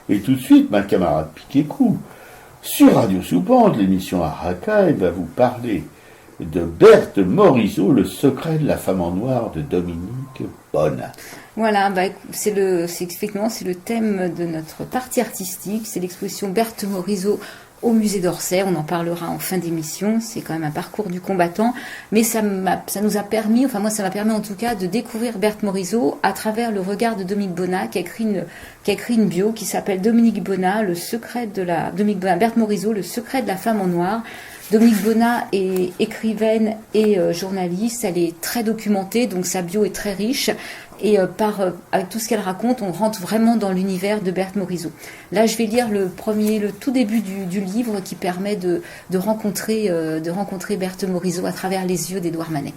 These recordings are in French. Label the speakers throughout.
Speaker 1: Et tout de suite, ma camarade Piquet-Cou, sur Radio Soupente, l'émission Arakaï va vous parler de Berthe Morisot, le secret de la femme en noir de Dominique Bonnat.
Speaker 2: Voilà, c'est effectivement le thème de notre partie artistique, c'est l'exposition Berthe Morisot au musée d'Orsay. On en parlera en fin d'émission. C'est quand même un parcours du combattant, mais ça nous a permis, enfin moi ça m'a permis en tout cas de découvrir Berthe Morisot à travers le regard de Dominique Bonnat, qui a écrit une bio qui s'appelle Dominique Bonnat, Berthe Morisot, le secret de la femme en noir. Dominique Bonnat est écrivaine et journaliste. Elle est très documentée, donc sa bio est très riche. Et avec tout ce qu'elle raconte, on rentre vraiment dans l'univers de Berthe Morisot. Là, je vais lire le tout début du livre qui permet de rencontrer Berthe Morisot à travers les yeux d'Édouard Manet.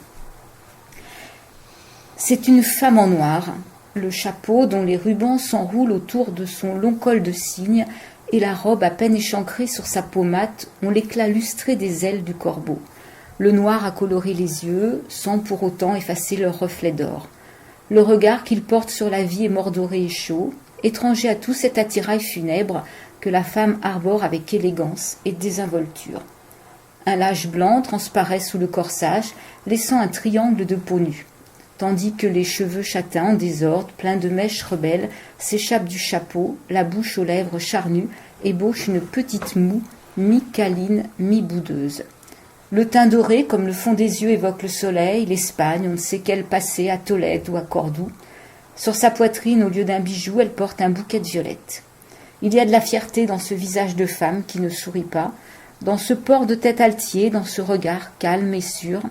Speaker 2: C'est une femme en noir, le chapeau dont les rubans s'enroulent autour de son long col de cygne et la robe à peine échancrée sur sa peau mate ont l'éclat lustré des ailes du corbeau. Le noir a coloré les yeux, sans pour autant effacer leur reflet d'or. Le regard qu'il porte sur la vie est mordoré et chaud, étranger à tout cet attirail funèbre que la femme arbore avec élégance et désinvolture. Un lâche blanc transparaît sous le corsage, laissant un triangle de peau nue, tandis que les cheveux châtains en désordre, pleins de mèches rebelles, s'échappent du chapeau, la bouche aux lèvres charnues ébauche une petite moue, mi-câline, mi-boudeuse. Le teint doré, comme le fond des yeux, évoque le soleil, l'Espagne, on ne sait quel passé, à Tolède ou à Cordoue. Sur sa poitrine, au lieu d'un bijou, elle porte un bouquet de violettes. Il y a de la fierté dans ce visage de femme qui ne sourit pas, dans ce port de tête altier, dans ce regard calme et sûr,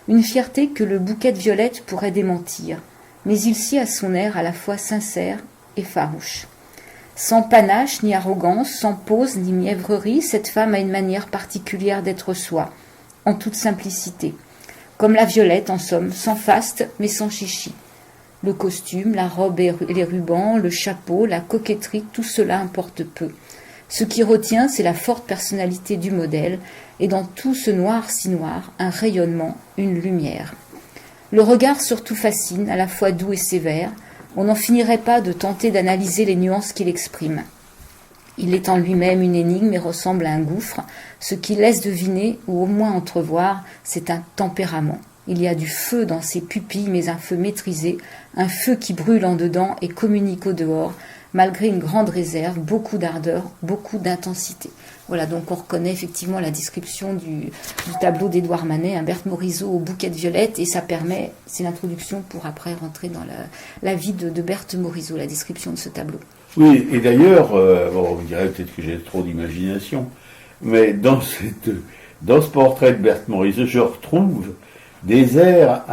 Speaker 2: une fierté que le bouquet de violettes pourrait démentir, mais il sied à son air à la fois sincère et farouche. Sans panache ni arrogance, sans pose ni mièvrerie, cette femme a une manière particulière d'être soi, en toute simplicité. Comme la violette, en somme, sans faste, mais sans chichi. Le costume, la robe et les rubans, le chapeau, la coquetterie, tout cela importe peu. Ce qui retient, c'est la forte personnalité du modèle, et dans tout ce noir si noir, un rayonnement, une lumière. Le regard surtout fascine, à la fois doux et sévère. On n'en finirait pas de tenter d'analyser les nuances qu'il exprime. Il est en lui-même une énigme et ressemble à un gouffre. Ce qui laisse deviner, ou au moins entrevoir, c'est un tempérament. Il y a du feu dans ses pupilles, mais un feu maîtrisé, un feu qui brûle en dedans et communique au dehors, malgré une grande réserve, beaucoup d'ardeur, beaucoup d'intensité. Voilà, donc on reconnaît effectivement la description du tableau d'Édouard Manet, un Berthe Morisot au bouquet de violettes, et ça permet, c'est l'introduction pour après rentrer dans la vie de Berthe Morisot, la description de ce tableau.
Speaker 1: Oui, et d'ailleurs, vous direz peut-être que j'ai trop d'imagination, mais dans ce portrait de Berthe Morisot, je retrouve des airs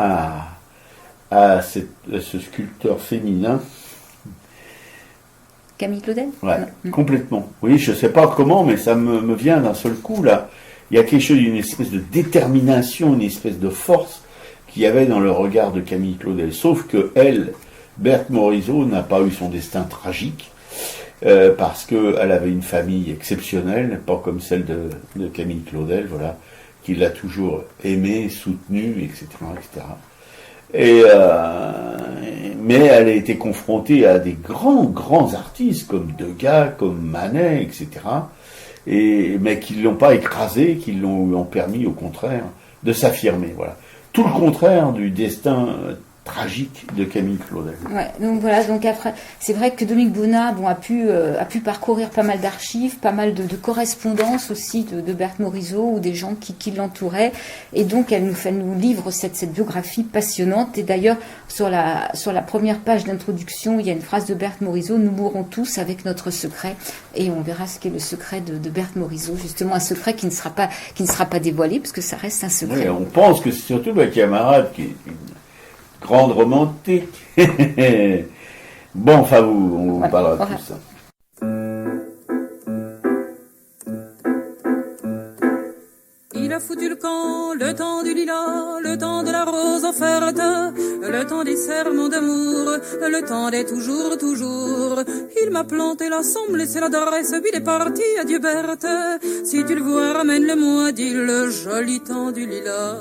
Speaker 1: à ce sculpteur féminin.
Speaker 2: Camille Claudel ?
Speaker 1: Ouais, complètement. Oui, je ne sais pas comment, mais ça me vient d'un seul coup, là. Il y a quelque chose, une espèce de détermination, une espèce de force qu'il y avait dans le regard de Camille Claudel. Sauf que elle, Berthe Morisot, n'a pas eu son destin tragique, parce qu'elle avait une famille exceptionnelle, pas comme celle de Camille Claudel, voilà, qui l'a toujours aimée, soutenue, etc., etc. Mais elle a été confrontée à des grands artistes comme Degas, comme Manet, etc. Mais qui ne l'ont pas écrasée, qui lui ont permis au contraire de s'affirmer. Voilà. Tout le contraire du destin tragique de Camille Claudel.
Speaker 2: Ouais, donc voilà, donc après, c'est vrai que Dominique Bonnat a pu parcourir pas mal d'archives, pas mal de correspondances aussi de Berthe Morisot ou des gens qui l'entouraient, et donc elle nous livre cette biographie passionnante. Et d'ailleurs, sur la première page d'introduction, il y a une phrase de Berthe Morisot: nous mourrons tous avec notre secret, et on verra ce qu'est le secret de Berthe Morisot, justement un secret qui ne sera pas dévoilé, parce que ça reste un secret.
Speaker 1: Oui, on pense que c'est surtout ma camarade qui est grande romantique. Bon, enfin, on vous parlera de tout ça.
Speaker 3: Il foutu le camp, le temps du lilas, le temps de la rose offerte, le temps des serments d'amour, le temps des toujours, toujours. Il m'a planté la somme, laissé l'adresse, puis il est parti, adieu Berthe. Si tu le vois, ramène-le-moi, dit le joli temps du lilas.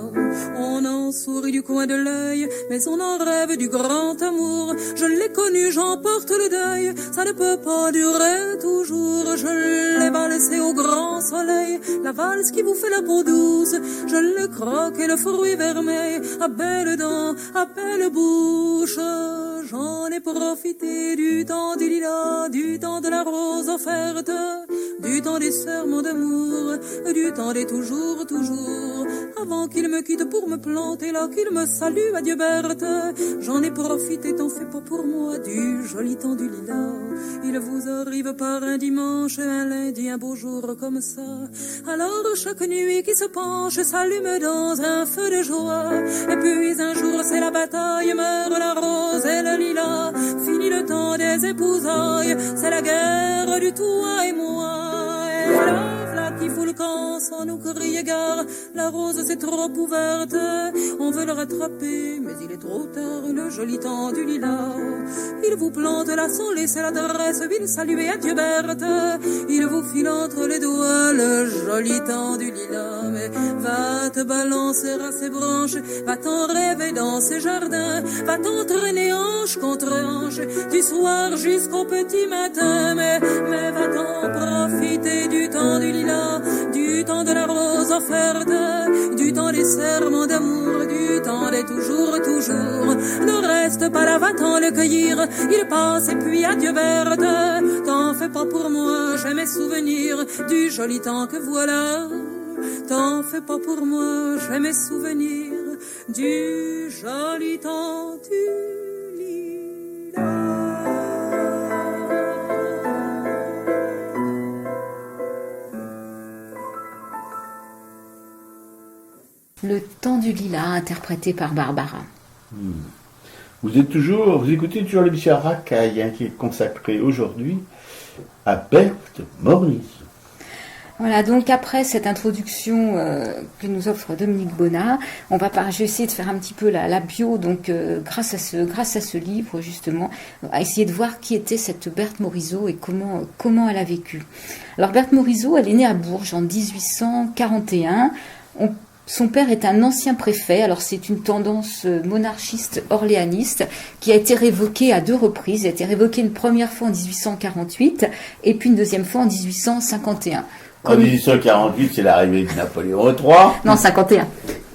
Speaker 3: On en sourit du coin de l'œil, mais on en rêve du grand amour. Je l'ai connu, j'en porte le deuil, ça ne peut pas durer toujours. Je l'ai valsé au grand soleil, la valse qui vous fait la peau douce. Je le croque et le fruit vermeil, à belles dents, à belle bouche. J'en ai profité du temps du lilas, du temps de la rose offerte, du temps des serments d'amour, du temps des toujours, toujours. Avant qu'il me quitte pour me planter là, qu'il me salue, adieu Berthe. J'en ai profité, t'en fais pas pour moi, du joli temps du lilas. Il vous arrive par un dimanche, un lundi, un beau jour comme ça. Alors chaque nuit qui se penche s'allume dans un feu de joie. Et puis un jour c'est la bataille, meurt la rose et le lilas. Fini le temps des épousailles, c'est la guerre du toi et moi. Et la flaque qui fout le camp sans nous crier gare. La rose c'est trop ouverte, on veut le rattraper, mais il est trop tard, le joli temps du lilas. Il vous plante là sans laisser l'adresse, il salue et adieu Berthe. Il vous file entre les doigts le joli temps du lilas. Mais va te balancer à ses branches, va t'en rêver dans ses jardins, va t'entraîner hanche contre hanche, du soir jusqu'au petit matin. Mais va t'en profiter du temps du lilas, du temps de la rose offerte, du temps des serments d'amour, du temps des toujours, toujours. Ne reste pas là, va-t'en le cueillir, il passe et puis adieu Berthe. T'en fais pas pour moi, j'ai mes souvenirs du joli temps que voilà. T'en fais pas pour moi, j'ai mes souvenirs du joli temps du lilas.
Speaker 2: Le temps du lilas, interprété par Barbara.
Speaker 1: Vous écoutez toujours l'émission Racaille, hein, qui est consacrée aujourd'hui à Berthe Morisot.
Speaker 2: Voilà, donc après cette introduction que nous offre Dominique Bonnat, je vais essayer de faire un petit peu la bio, donc grâce à ce livre justement, à essayer de voir qui était cette Berthe Morisot et comment elle a vécu. Alors Berthe Morisot, elle est née à Bourges en 1841. Son père est un ancien préfet, alors c'est une tendance monarchiste orléaniste qui a été révoquée à 2 reprises. Elle a été révoquée une première fois en 1848 et puis une deuxième fois en 1851.
Speaker 1: En 1848, c'est l'arrivée de Napoléon III.
Speaker 2: Non, 51.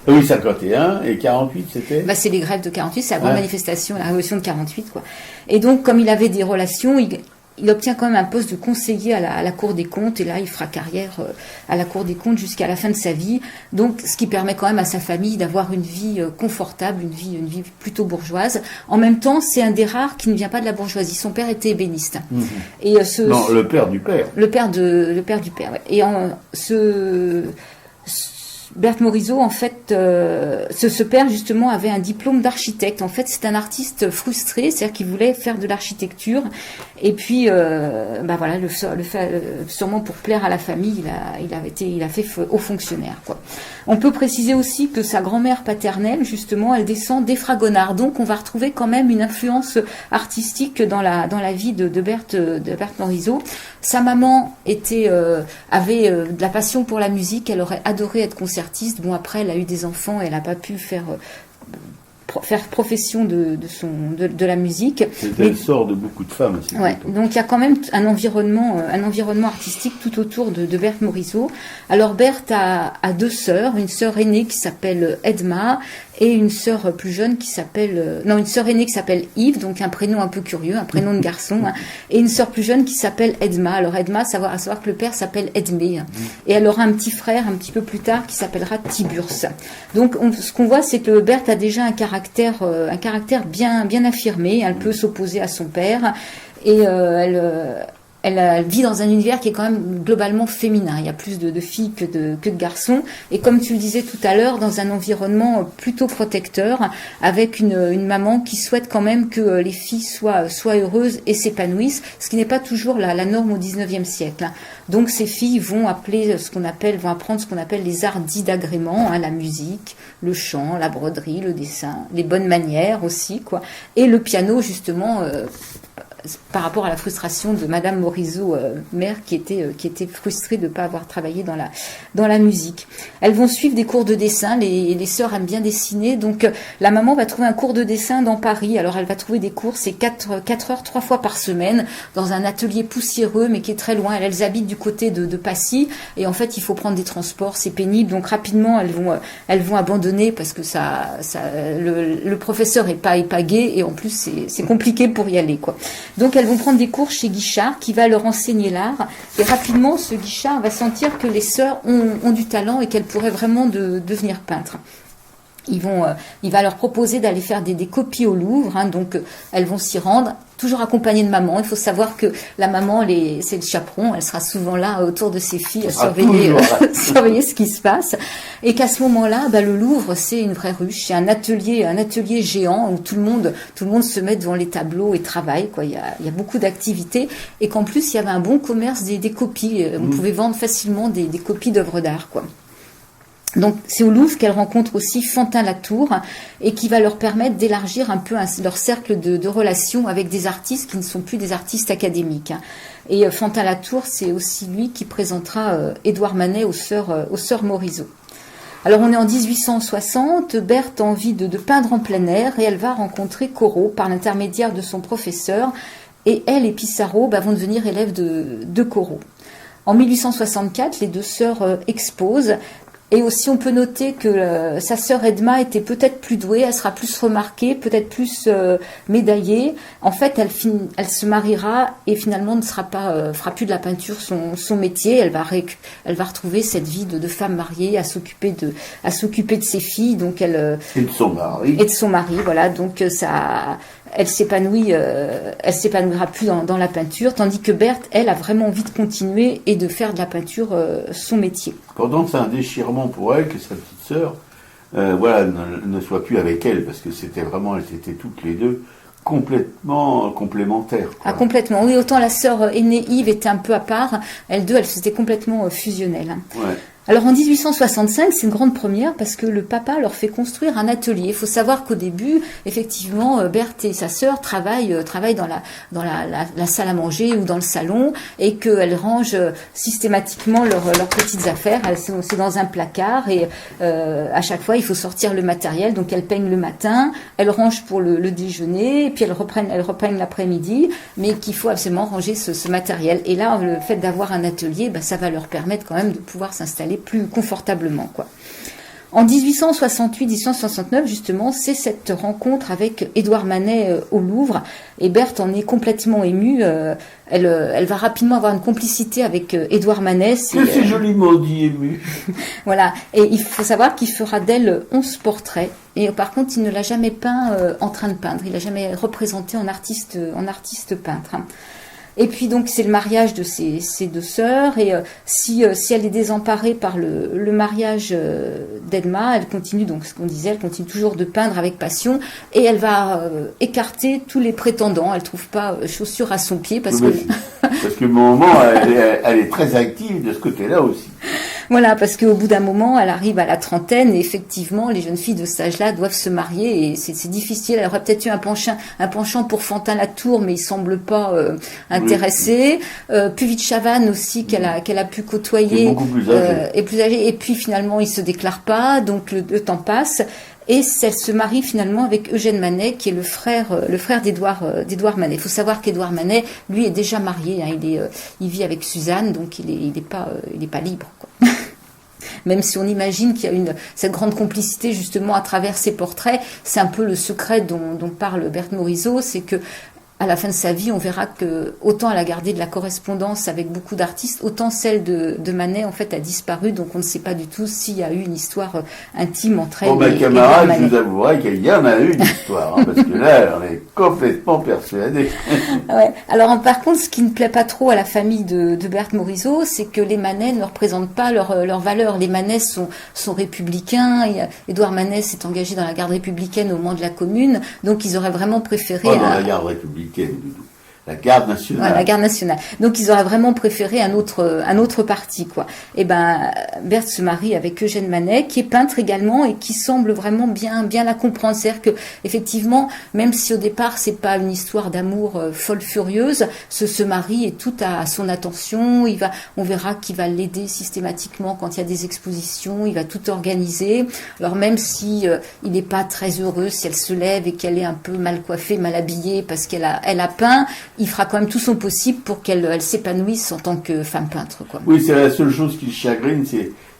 Speaker 1: Oui, 51, et 48, c'était
Speaker 2: c'est les grèves de 48, c'est la grande manifestation, la révolution de 48, quoi. Et donc, comme il avait des relations, il obtient quand même un poste de conseiller à la Cour des comptes, et là, il fera carrière à la Cour des comptes jusqu'à la fin de sa vie. Donc, ce qui permet quand même à sa famille d'avoir une vie confortable, une vie plutôt bourgeoise. En même temps, c'est un des rares qui ne vient pas de la bourgeoisie. Son père était ébéniste.
Speaker 1: Mmh.
Speaker 2: Et
Speaker 1: non, le père du père.
Speaker 2: Le père du père, ouais. Et Berthe Morisot, en fait, ce père, justement, avait un diplôme d'architecte. En fait, c'est un artiste frustré, c'est-à-dire qu'il voulait faire de l'architecture. Et puis, voilà, sûrement pour plaire à la famille, il a fait haut fonctionnaire, quoi. On peut préciser aussi que sa grand-mère paternelle, justement, elle descend des Fragonard. Donc, on va retrouver quand même une influence artistique dans la vie de Berthe Morisot. Sa maman avait de la passion pour la musique. Elle aurait adoré être concertiste. Bon, après, elle a eu des enfants et elle n'a pas pu faire profession de la musique.
Speaker 1: C'est le sort de beaucoup de femmes.
Speaker 2: Ouais, donc il y a quand même un environnement artistique tout autour de Berthe Morisot. Alors Berthe a 2 sœurs, une sœur aînée qui s'appelle Edma et une sœur plus jeune une sœur aînée qui s'appelle Yves, donc un prénom un peu curieux, un prénom de garçon, hein, et une sœur plus jeune qui s'appelle Edma. Alors Edma, à savoir que le père s'appelle Edmé, et elle aura un petit frère un petit peu plus tard qui s'appellera Tiburce. Donc ce qu'on voit, c'est que Berthe a déjà un caractère bien affirmé. Elle peut s'opposer à son père et elle vit dans un univers qui est quand même globalement féminin. Il y a plus de filles que de garçons. Et comme tu le disais tout à l'heure, dans un environnement plutôt protecteur, avec une maman qui souhaite quand même que les filles soient heureuses et s'épanouissent, ce qui n'est pas toujours la norme au 19e siècle. Donc ces filles vont apprendre ce qu'on appelle les arts dits d'agrément, la musique, le chant, la broderie, le dessin, les bonnes manières aussi, quoi. Et le piano, justement, par rapport à la frustration de Madame Morisot, mère, qui était frustrée de ne pas avoir travaillé dans la musique. Elles vont suivre des cours de dessin, les sœurs aiment bien dessiner, donc la maman va trouver un cours de dessin dans Paris. Alors elle va trouver des cours, c'est 4 heures, 3 fois par semaine, dans un atelier poussiéreux, mais qui est très loin. Elles habitent du côté de Passy, et en fait il faut prendre des transports, c'est pénible, donc rapidement elles vont abandonner, parce que le professeur est pas gai, et en plus c'est compliqué pour y aller, quoi. Donc elles vont prendre des cours chez Guichard qui va leur enseigner l'art, et rapidement ce Guichard va sentir que les sœurs ont du talent et qu'elles pourraient vraiment devenir peintres. Il va leur proposer d'aller faire des copies au Louvre, donc elles vont s'y rendre, toujours accompagnées de maman. Il faut savoir que la maman, c'est le chaperon, elle sera souvent là autour de ses filles à surveiller ce qui se passe, et qu'à ce moment-là, le Louvre, c'est une vraie ruche, c'est un atelier géant où tout le monde se met devant les tableaux et travaille, quoi. Il y a beaucoup d'activités, et qu'en plus il y avait un bon commerce des copies. On pouvait vendre facilement des copies d'œuvres d'art, quoi. Donc c'est au Louvre qu'elle rencontre aussi Fantin Latour, et qui va leur permettre d'élargir un peu leur cercle de relations avec des artistes qui ne sont plus des artistes académiques. Et Fantin Latour, c'est aussi lui qui présentera Édouard Manet aux sœurs Morisot. Alors on est en 1860, Berthe a envie de peindre en plein air, et elle va rencontrer Corot par l'intermédiaire de son professeur, et elle et Pissarro vont devenir élèves de Corot. En 1864, les deux sœurs exposent. Et aussi, on peut noter que sa sœur Edma était peut-être plus douée, elle sera plus remarquée, peut-être plus médaillée. En fait, elle se mariera et finalement ne fera plus de la peinture son métier. Elle va retrouver cette vie de femme mariée, à s'occuper de ses filles, donc et de son mari. Voilà, donc elle s'épanouira plus dans la peinture, tandis que Berthe, elle, a vraiment envie de continuer et de faire de la peinture son métier.
Speaker 1: Pendant que c'est un déchirement pour elle que sa petite sœur ne soit plus avec elle, parce que elles étaient toutes les deux complètement complémentaires, quoi.
Speaker 2: Ah, complètement. Oui, autant la sœur aînée Yves était un peu à part, elles étaient complètement fusionnelles.
Speaker 1: Ouais.
Speaker 2: Alors en 1865, c'est une grande première parce que le papa leur fait construire un atelier. Il faut savoir qu'au début, effectivement, Berthe et sa sœur travaillent dans la salle à manger ou dans le salon, et qu'elles rangent systématiquement leurs petites affaires. C'est dans un placard, et à chaque fois, il faut sortir le matériel. Donc elles peignent le matin, elles rangent pour le déjeuner, et puis elles repeignent l'après-midi, mais qu'il faut absolument ranger ce matériel. Et là, le fait d'avoir un atelier, ça va leur permettre quand même de pouvoir s'installer plus confortablement, quoi. En 1868-1869, justement, c'est cette rencontre avec Édouard Manet au Louvre, et Berthe en est complètement émue. Elle va rapidement avoir une complicité avec Édouard Manet.
Speaker 1: C'est joliment dit, émue.
Speaker 2: Voilà, et il faut savoir qu'il fera d'elle 11 portraits, et par contre, il ne l'a jamais peint en train de peindre, il l'a jamais représenté en artiste peintre. Et puis donc c'est le mariage de ces deux sœurs, et si elle est désemparée par le mariage d'Edma, elle continue, donc ce qu'on disait, elle continue toujours de peindre avec passion, et elle va écarter tous les prétendants. Elle trouve pas chaussure à son pied parce
Speaker 1: que moment elle est très active de ce côté-là aussi.
Speaker 2: Voilà, parce qu'au bout d'un moment, elle arrive à la trentaine, et effectivement, les jeunes filles de cet âge-là doivent se marier, et c'est difficile. Elle aurait peut-être eu un penchant pour Fantin Latour, mais il semble pas intéressé. Puvis de Chavannes aussi, qu'elle a pu côtoyer, est plus âgée. Et puis finalement, il se déclare pas, donc le temps passe. Et elle se marie finalement avec Eugène Manet, qui est le frère d'Édouard Manet. Il faut savoir qu'Édouard Manet, lui, est déjà marié. Il vit avec Suzanne, donc il est pas libre, quoi. Même si on imagine qu'il y a cette grande complicité justement à travers ces portraits, c'est un peu le secret dont parle Berthe Morisot, c'est que à la fin de sa vie, on verra que autant elle a gardé de la correspondance avec beaucoup d'artistes, autant celle de Manet en fait a disparu. Donc on ne sait pas du tout s'il y a eu une histoire intime entre elle
Speaker 1: ma
Speaker 2: et
Speaker 1: camarade,
Speaker 2: Manet.
Speaker 1: je vous avouerai qu'il y en a eu une histoire, hein, parce que là, on est complètement persuadés.
Speaker 2: Ouais. Alors par contre, ce qui ne plaît pas trop à la famille de Berthe Morisot, c'est que les Manet ne représentent pas leurs valeurs. Les Manet sont républicains. Édouard Manet s'est engagé dans la garde républicaine au moment de la Commune, donc ils auraient vraiment préféré...
Speaker 1: Pas dans la garde républicaine, Doudou. La garde nationale.
Speaker 2: Ouais, la garde nationale. Donc ils auraient vraiment préféré un autre parti, quoi. Et ben Berthe se marie avec Eugène Manet, qui est peintre également et qui semble vraiment bien la comprendre. C'est-à-dire que effectivement, même si au départ c'est pas une histoire d'amour folle furieuse, ce mari est tout à son attention. On verra qu'il va l'aider systématiquement quand il y a des expositions. Il va tout organiser. Alors même si il n'est pas très heureux, si elle se lève et qu'elle est un peu mal coiffée, mal habillée parce qu'elle a peint, il fera quand même tout son possible pour qu'elle s'épanouisse en tant que femme peintre, quoi.
Speaker 1: Oui, c'est la seule chose qui le chagrine,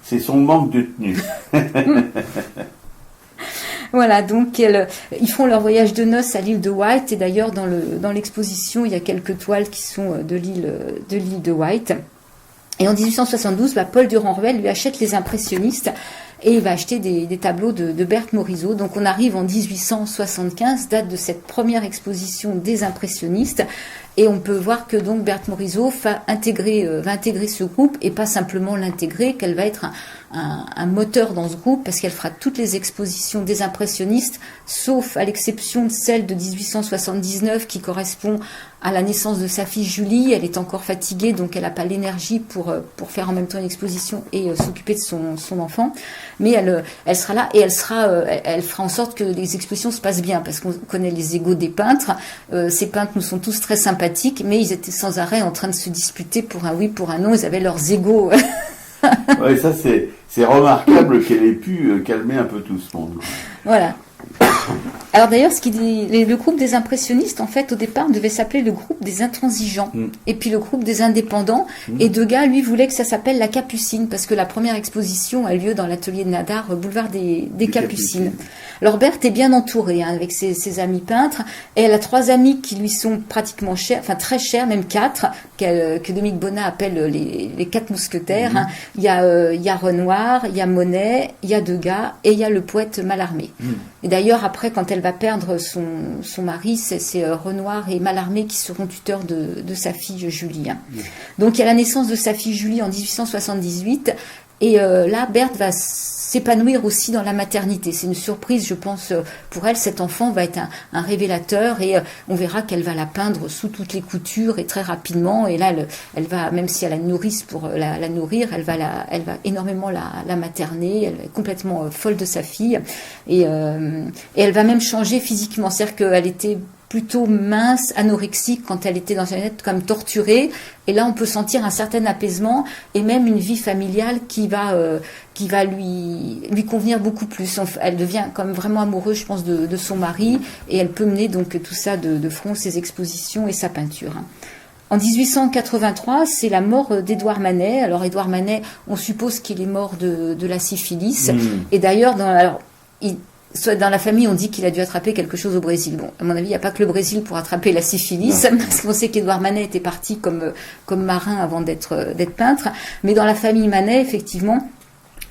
Speaker 1: c'est son manque de tenue.
Speaker 2: Voilà, donc ils font leur voyage de noces à l'île de Wight, et d'ailleurs dans l'exposition il y a quelques toiles qui sont de l'île de Wight. Et en 1872, Paul Durand-Ruel lui achète les impressionnistes et il va acheter des tableaux de Berthe Morisot. Donc on arrive en 1875, date de cette première exposition des impressionnistes, et on peut voir que donc Berthe Morisot va intégrer ce groupe, et pas simplement l'intégrer, qu'elle va être un moteur dans ce groupe, parce qu'elle fera toutes les expositions des impressionnistes, sauf à l'exception de celle de 1879 qui correspond à la naissance de sa fille Julie. Elle est encore fatiguée, donc elle n'a pas l'énergie pour faire en même temps une exposition et s'occuper de son enfant. Mais elle sera là, et elle fera en sorte que les expositions se passent bien, parce qu'on connaît les égos des peintres. Ces peintres nous sont tous très sympathiques, mais ils étaient sans arrêt en train de se disputer pour un oui, pour un non. Ils avaient leurs égos.
Speaker 1: Oui, ça c'est remarquable qu'elle ait pu calmer un peu tout ce monde.
Speaker 2: Voilà. Alors d'ailleurs, le groupe des impressionnistes, en fait, au départ, devait s'appeler le groupe des intransigeants, et puis le groupe des indépendants. Et Degas, lui, voulait que ça s'appelle la Capucine, parce que la première exposition a lieu dans l'atelier de Nadar, boulevard des Capucines. Alors Berthe est bien entourée, avec ses amis peintres, et elle a 3 amis qui lui sont pratiquement chers, enfin très chers, même 4, que Dominique Bonnat appelle les 4 mousquetaires. Il y a Renoir, il y a Monet, il y a Degas, et il y a le poète Mallarmé. Et d'ailleurs, après, quand elle va perdre son mari, c'est Renoir et Mallarmé qui seront tuteurs de sa fille Julie. Donc il y a la naissance de sa fille Julie en 1878, et là, Berthe va s'épanouir aussi dans la maternité. C'est une surprise, je pense, pour elle. Cet enfant va être un révélateur, et on verra qu'elle va la peindre sous toutes les coutures et très rapidement. Et là, elle va, même si elle a une nourrice pour la nourrir, elle va énormément la materner. Elle est complètement folle de sa fille, et elle va même changer physiquement. C'est-à-dire qu'elle était plutôt mince, anorexique quand elle était dans une lettre comme torturée, et là on peut sentir un certain apaisement et même une vie familiale qui va lui convenir beaucoup plus. Elle devient comme vraiment amoureuse, je pense, de son mari, et elle peut mener donc tout ça de front, ses expositions et sa peinture. En 1883, c'est la mort d'Édouard Manet. Alors Édouard Manet, on suppose qu'il est mort de la syphilis, et d'ailleurs dans la famille, on dit qu'il a dû attraper quelque chose au Brésil. Bon, à mon avis, il n'y a pas que le Brésil pour attraper la syphilis, parce qu'on sait qu'Édouard Manet était parti comme marin avant d'être peintre. Mais dans la famille Manet, effectivement,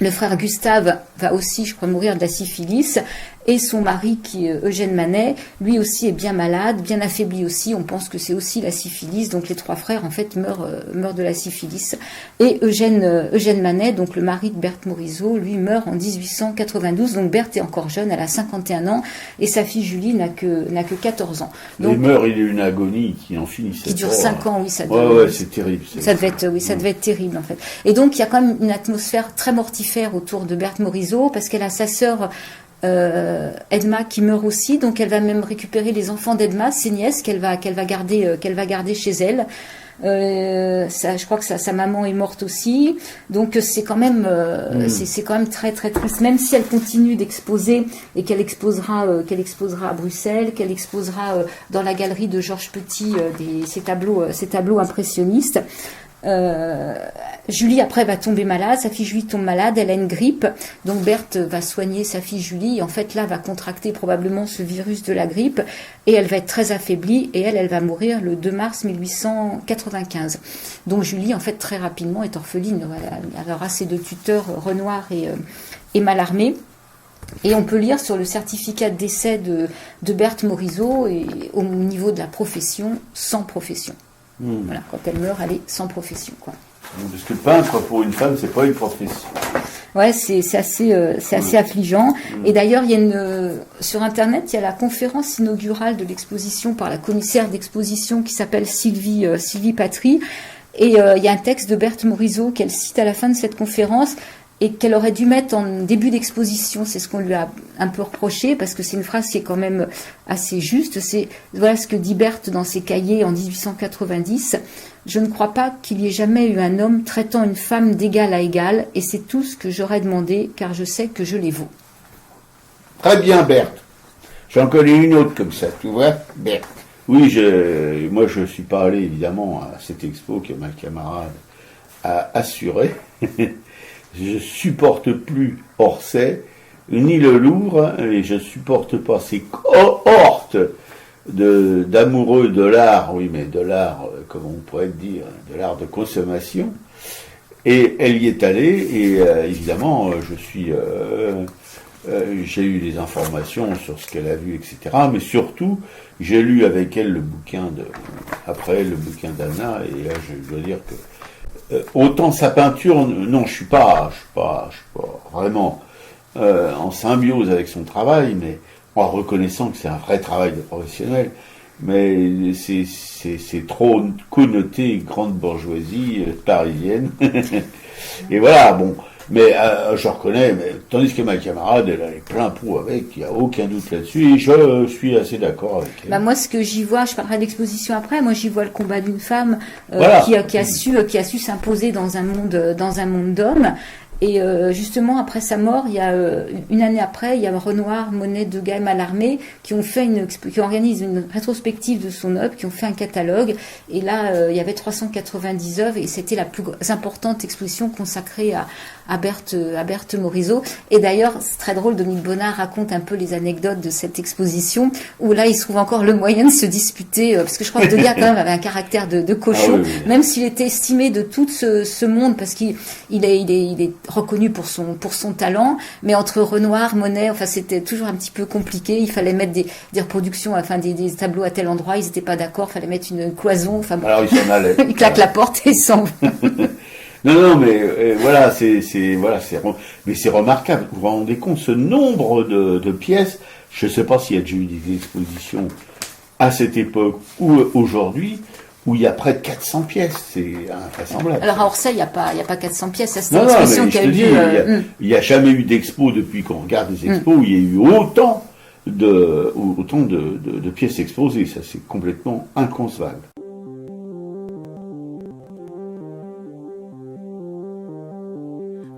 Speaker 2: le frère Gustave va aussi, je crois, mourir de la syphilis. Et son mari, qui est Eugène Manet, lui aussi est bien malade, bien affaibli aussi. On pense que c'est aussi la syphilis. Donc les 3 frères, en fait, meurent de la syphilis. Et Eugène Manet, donc le mari de Berthe Morisot, lui meurt en 1892. Donc Berthe est encore jeune, elle a 51 ans. Et sa fille Julie n'a que 14 ans. Donc,
Speaker 1: il a eu une agonie qui en finissait.
Speaker 2: Qui dure 5 ans, oui.
Speaker 1: C'est terrible.
Speaker 2: Ça devait être terrible, en fait. Et donc, il y a quand même une atmosphère très mortifère autour de Berthe Morisot, parce qu'elle a sa sœur Edma qui meurt aussi, donc elle va même récupérer les enfants d'Edma, ses nièces, qu'elle va garder chez elle. Je crois que sa maman est morte aussi, donc c'est quand même c'est quand même très très triste, même si elle continue d'exposer, et qu'elle exposera à Bruxelles, qu'elle exposera dans la galerie de Georges Petit ses tableaux impressionnistes. Julie après va tomber malade, sa fille Julie tombe malade, elle a une grippe, donc Berthe va soigner sa fille Julie, et en fait là va contracter probablement ce virus de la grippe, et elle va être très affaiblie, et elle va mourir le 2 mars 1895. Donc Julie en fait très rapidement est orpheline, elle aura ses 2 tuteurs, Renoir et Mallarmé. Et on peut lire sur le certificat de décès de Berthe Morisot, et au niveau de la profession, sans profession. Voilà, quand elle meurt, elle est sans profession, quoi.
Speaker 1: Parce que peintre, pour une femme, c'est pas une profession.
Speaker 2: Ouais, c'est assez affligeant. Et d'ailleurs, sur Internet, il y a la conférence inaugurale de l'exposition par la commissaire d'exposition qui s'appelle Sylvie Patry. Et il y a un texte de Berthe Morisot qu'elle cite à la fin de cette conférence, et qu'elle aurait dû mettre en début d'exposition. C'est ce qu'on lui a un peu reproché, parce que c'est une phrase qui est quand même assez juste. Voilà ce que dit Berthe dans ses cahiers en 1890. « Je ne crois pas qu'il y ait jamais eu un homme traitant une femme d'égal à égal, et c'est tout ce que j'aurais demandé, car je sais que je les vaux. »
Speaker 1: Très bien, Berthe. J'en connais une autre comme ça, tu vois, Berthe. Oui, moi je suis pas allé évidemment à cette expo que ma camarade a assurée. Je supporte plus Orsay, ni le Louvre, et je supporte pas ces cohortes d'amoureux de l'art, oui, mais de l'art, comment on pourrait dire, de l'art de consommation. Et elle y est allée, et évidemment, j'ai eu des informations sur ce qu'elle a vu, etc. Mais surtout, j'ai lu avec elle le bouquin d'Anna, et là, je dois dire que autant sa peinture, non, je suis pas vraiment en symbiose avec son travail, mais en reconnaissant que c'est un vrai travail de professionnel, mais c'est trop connoté grande bourgeoisie parisienne. Et voilà, bon, mais je reconnais, mais tandis que ma camarade, elle a les pleins pots avec, il n'y a aucun doute là-dessus, et je suis assez d'accord avec elle.
Speaker 2: Bah moi, ce que j'y vois, je parlerai d'exposition après, moi j'y vois le combat d'une femme
Speaker 1: Voilà.
Speaker 2: qui a su s'imposer dans un monde d'hommes. Et justement, après sa mort, il y a une année après, il y a Renoir, Monet, Degas et Mallarmé qui organisent une rétrospective de son œuvre, qui ont fait un catalogue. Et là, il y avait 390 œuvres, et c'était la plus importante exposition consacrée à Berthe Morisot. Et d'ailleurs, c'est très drôle, Dominique Bonnard raconte un peu les anecdotes de cette exposition, où là, il se trouve encore le moyen de se disputer, parce que je crois que Degas quand même avait un caractère de cochon,
Speaker 1: oui.
Speaker 2: même s'il était estimé de tout ce monde, parce qu'il est reconnu pour son talent, mais entre Renoir, Monet, enfin c'était toujours un petit peu compliqué. Il fallait mettre des reproductions, enfin des tableaux à tel endroit, ils n'étaient pas d'accord, il fallait mettre une cloison. Enfin bon.
Speaker 1: Alors il s'en allait.
Speaker 2: Il claque la porte et il s'en va.
Speaker 1: Non, mais voilà, mais c'est remarquable. Vous vous rendez compte, ce nombre de pièces. Je ne sais pas s'il y a déjà eu des expositions à cette époque ou aujourd'hui, où il y a près de 400 pièces, c'est invraisemblable.
Speaker 2: Alors à Orsay, il n'y a pas 400 pièces, ça, c'était
Speaker 1: Non,
Speaker 2: l'exposition
Speaker 1: mais
Speaker 2: qui a
Speaker 1: je te
Speaker 2: eu
Speaker 1: dis,
Speaker 2: lieu.
Speaker 1: il n'y a jamais eu d'expo depuis qu'on regarde les expos où il y a eu autant de pièces exposées. Ça, c'est complètement inconcevable.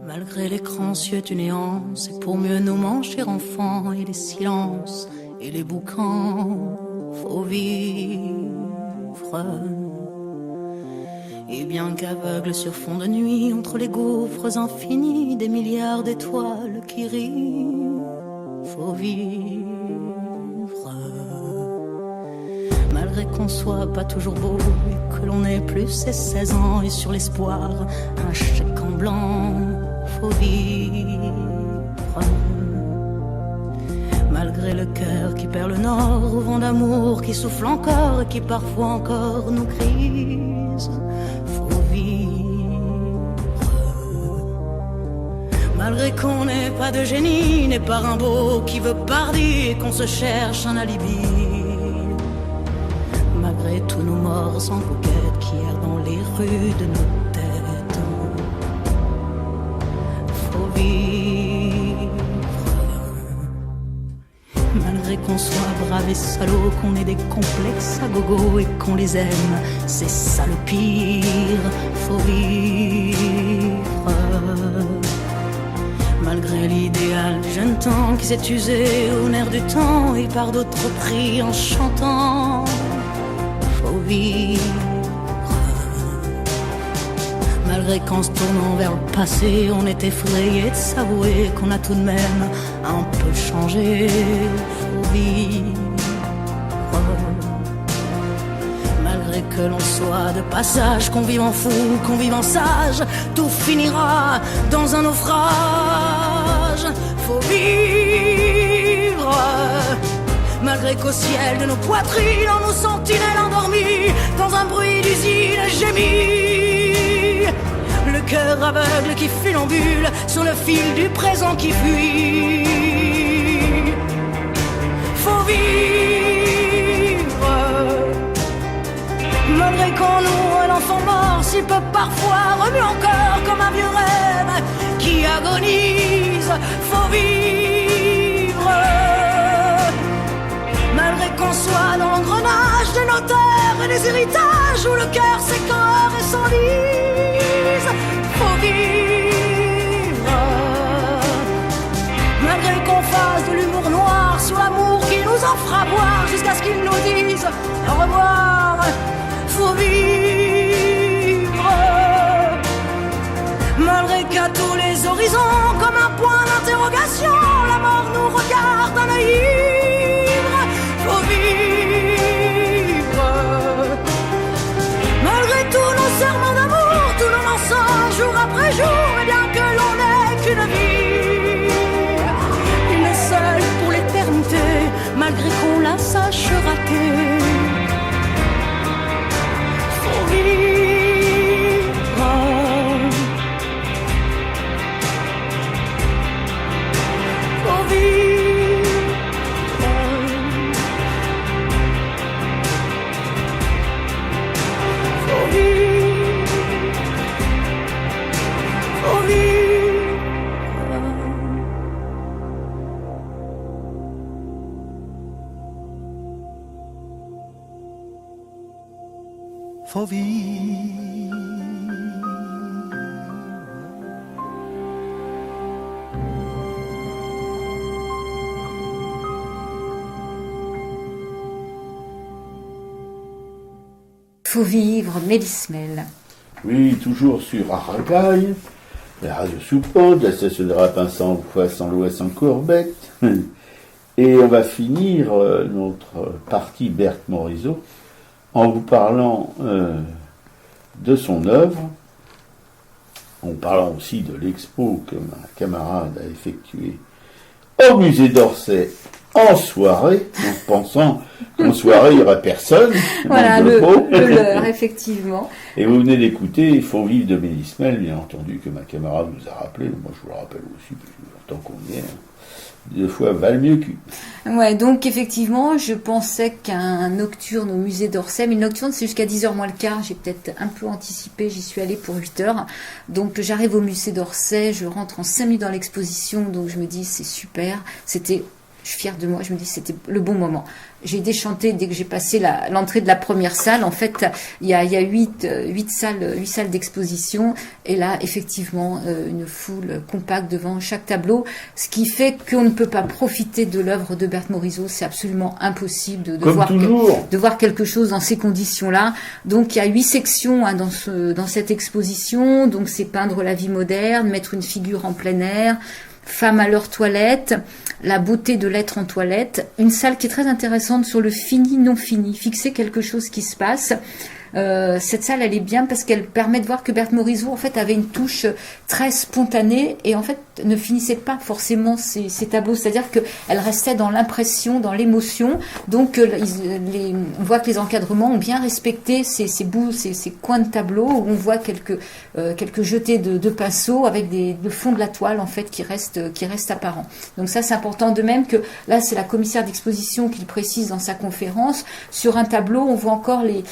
Speaker 3: Malgré l'écran suet du néant, c'est pour mieux nous manger enfants, et les silences et les boucans, faut vivre. Et bien qu'aveugle sur fond de nuit, entre les gouffres infinis des milliards d'étoiles qui rient, faut vivre. Malgré qu'on soit pas toujours beau et que l'on ait plus ses 16 ans, et sur l'espoir un chèque en blanc, faut vivre. Malgré le cœur qui perd le nord, au vent d'amour qui souffle encore et qui parfois encore nous grise, faut vivre. Malgré qu'on n'ait pas de génie, n'est pas Rimbaud qui veut pardir et qu'on se cherche un alibi. Malgré tous nos morts sans coquette qui errent dans les rues de nos têtes, faut vivre. Malgré qu'on soit brave et salaud, qu'on ait des complexes à gogo et qu'on les aime, c'est ça le pire, faut vivre. Malgré l'idéal du jeune temps qui s'est usé au nerf du temps et par d'autres pris en chantant, faut vivre.
Speaker 4: Malgré qu'en se tournant vers le passé, on est effrayé de s'avouer qu'on a tout de même un peu changé. Faut vivre. Malgré que l'on soit de passage, qu'on vive en fou, qu'on vive en sage, tout finira dans un naufrage. Faut vivre. Malgré qu'au ciel de nos poitrines, on nous sentinelles endormies, dans un bruit d'usine gémit. Le cœur aveugle qui funambule sur le fil du présent qui fuit. Faut vivre. Malgré qu'en nous un enfant mort si peu parfois remue encore comme un vieux rêve qui agonise. Faut vivre. Malgré qu'on soit dans l'engrenage des notaires et des héritages où le cœur s'écœure et s'enlise, faut vivre. Malgré qu'on fasse de l'humour noir sur l'amour qui nous en fera boire jusqu'à ce qu'ils nous disent au revoir, faut vivre. Malgré qu'à tous les horizons, comme un point d'interrogation, la mort nous regarde d'un œil ivre. Faut vivre. Malgré tous nos serments d'amour, tous nos mensonges jour après jour, et bien que l'on n'ait qu'une vie, une seule pour l'éternité, malgré qu'on la sache rater. Faut vivre. Faut vivre.
Speaker 5: Faut vivre.
Speaker 2: Faut vivre, Mélismel.
Speaker 1: Oui, toujours sur Aragaï, la radio Soupante, la station de Rapinçant face en l'ouest en Courbette. Et on va finir notre partie Berthe Morisot en vous parlant de son œuvre, en parlant aussi de l'expo que ma camarade a effectuée au musée d'Orsay en soirée, en pensant qu'en soirée il n'y aurait personne.
Speaker 2: Voilà, le leurre, effectivement.
Speaker 1: Et vous venez d'écouter Il faut vivre de Mélismel, bien entendu, que ma camarade vous a rappelé. Moi je vous le rappelle aussi, parce que tant qu'on y est, deux fois valent mieux qu'une.
Speaker 2: Ouais, donc effectivement, je pensais qu'un nocturne au musée d'Orsay, mais une nocturne c'est jusqu'à 10h moins le quart, j'ai peut-être un peu anticipé, j'y suis allée pour 8h. Donc j'arrive au musée d'Orsay, je rentre en 5 minutes dans l'exposition, donc je me dis c'est super, je suis fière de moi, je me dis c'était le bon moment. J'ai déchanté dès que j'ai passé l'entrée de la première salle. En fait, il y a 8 salles d'exposition, et là, effectivement, une foule compacte devant chaque tableau, ce qui fait qu'on ne peut pas profiter de l'œuvre de Berthe Morisot. C'est absolument impossible de voir quelque chose dans ces conditions-là. Donc, il y a 8 sections dans cette exposition. Donc, c'est peindre la vie moderne, mettre une figure en plein air, femmes à leur toilette, la beauté de l'être en toilette, une salle qui est très intéressante sur le fini non fini, fixer quelque chose qui se passe. Cette salle elle est bien parce qu'elle permet de voir que Berthe Morisot en fait avait une touche très spontanée et en fait ne finissait pas forcément ses tableaux, c'est-à-dire qu'elle restait dans l'impression, dans l'émotion. Donc on voit que les encadrements ont bien respecté ces coins de tableau où on voit quelques jetés de pinceaux avec le fond de la toile en fait qui reste apparent. Donc ça c'est important, de même que là c'est la commissaire d'exposition qui le précise dans sa conférence. Sur un tableau on voit encore les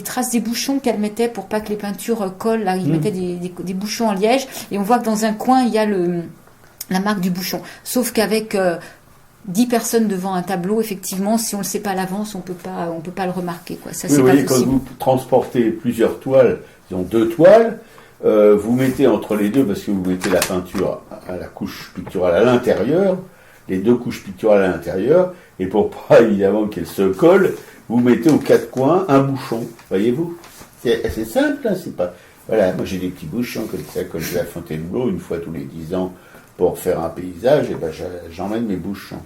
Speaker 2: traces des bouchons qu'elle mettait pour pas que les peintures collent. Là, il mettait des bouchons en liège, et on voit que dans un coin il y a la marque du bouchon. Sauf qu'avec 10 personnes devant un tableau, effectivement, si on le sait pas à l'avance, on peut pas le remarquer, quoi. Ça, oui, c'est pas possible.
Speaker 1: Quand vous transportez plusieurs toiles, disons 2 toiles, vous mettez entre les deux, parce que vous mettez la peinture à la couche picturale à l'intérieur, les 2 couches picturales à l'intérieur, et pour pas évidemment qu'elles se collent, vous mettez aux 4 coins un bouchon, voyez-vous. C'est simple, hein, c'est pas. Voilà, moi j'ai des petits bouchons comme ça, quand je vais à Fontainebleau, une fois tous les 10 ans, pour faire un paysage, et ben j'emmène mes bouchons.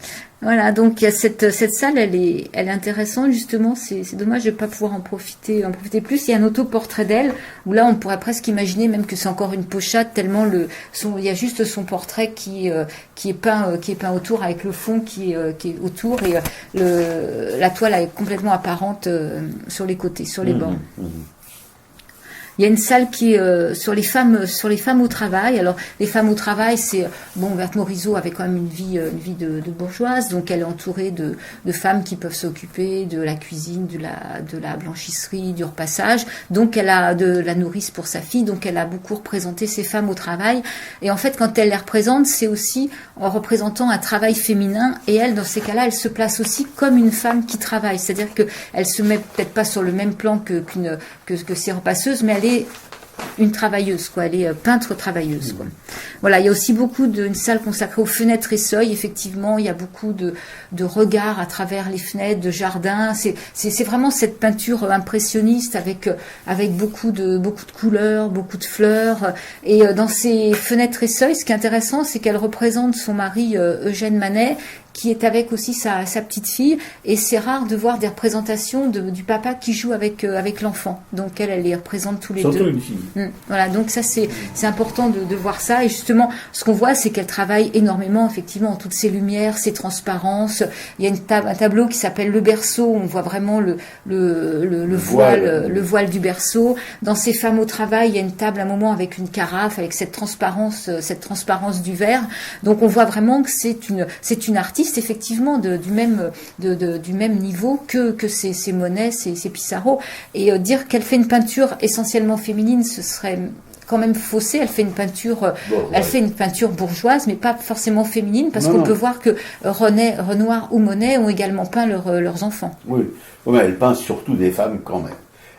Speaker 2: Voilà, donc il y a cette salle, elle est intéressante justement. C'est dommage de ne pas pouvoir en profiter plus. Il y a un autoportrait d'elle où là on pourrait presque imaginer même que c'est encore une pochade tellement il y a juste son portrait qui est peint autour avec le fond qui est autour et la toile est complètement apparente sur les côtés, sur les bords. Il y a une salle qui est sur les femmes au travail. Alors les femmes au travail, c'est Berthe Morisot avait quand même une vie de bourgeoise, donc elle est entourée de femmes qui peuvent s'occuper de la cuisine, de la blanchisserie, du repassage. Donc elle a de la nourrice pour sa fille, donc elle a beaucoup représenté ces femmes au travail. Et en fait, quand elle les représente, c'est aussi en représentant un travail féminin. Et elle, dans ces cas-là, elle se place aussi comme une femme qui travaille, c'est-à-dire que elle se met peut-être pas sur le même plan que ces repasseuses, mais elle est une travailleuse, quoi. Elle est peintre travailleuse, quoi. Voilà, il y a aussi une salle consacrée aux fenêtres et seuils. Effectivement, il y a beaucoup de regards à travers les fenêtres, de jardins. C'est vraiment cette peinture impressionniste avec beaucoup de couleurs, beaucoup de fleurs. Et dans ces fenêtres et seuils, ce qui est intéressant, c'est qu'elle représente son mari Eugène Manet, qui est avec aussi sa petite fille, et c'est rare de voir des représentations du papa qui joue avec l'enfant. Donc elle les représente tous les deux.
Speaker 1: Surtout une fille.
Speaker 2: Voilà, donc ça c'est important de voir ça. Et justement, ce qu'on voit, c'est qu'elle travaille énormément, effectivement, en toutes ces lumières, ces transparences. Il y a un tableau qui s'appelle Le Berceau, où on voit vraiment le voile du berceau. Dans Ces femmes au travail, il y a une table à un moment avec une carafe, avec cette transparence du verre. Donc on voit vraiment que c'est une artiste, effectivement, du même niveau que ces Monet, ces Pissarro. Et dire qu'elle fait une peinture essentiellement féminine, ce serait quand même faussé. Elle fait une peinture bourgeoise, mais pas forcément féminine, parce qu'on peut voir que Renoir ou Monet ont également peint leurs enfants.
Speaker 1: Oui, mais elle peint surtout des femmes quand même.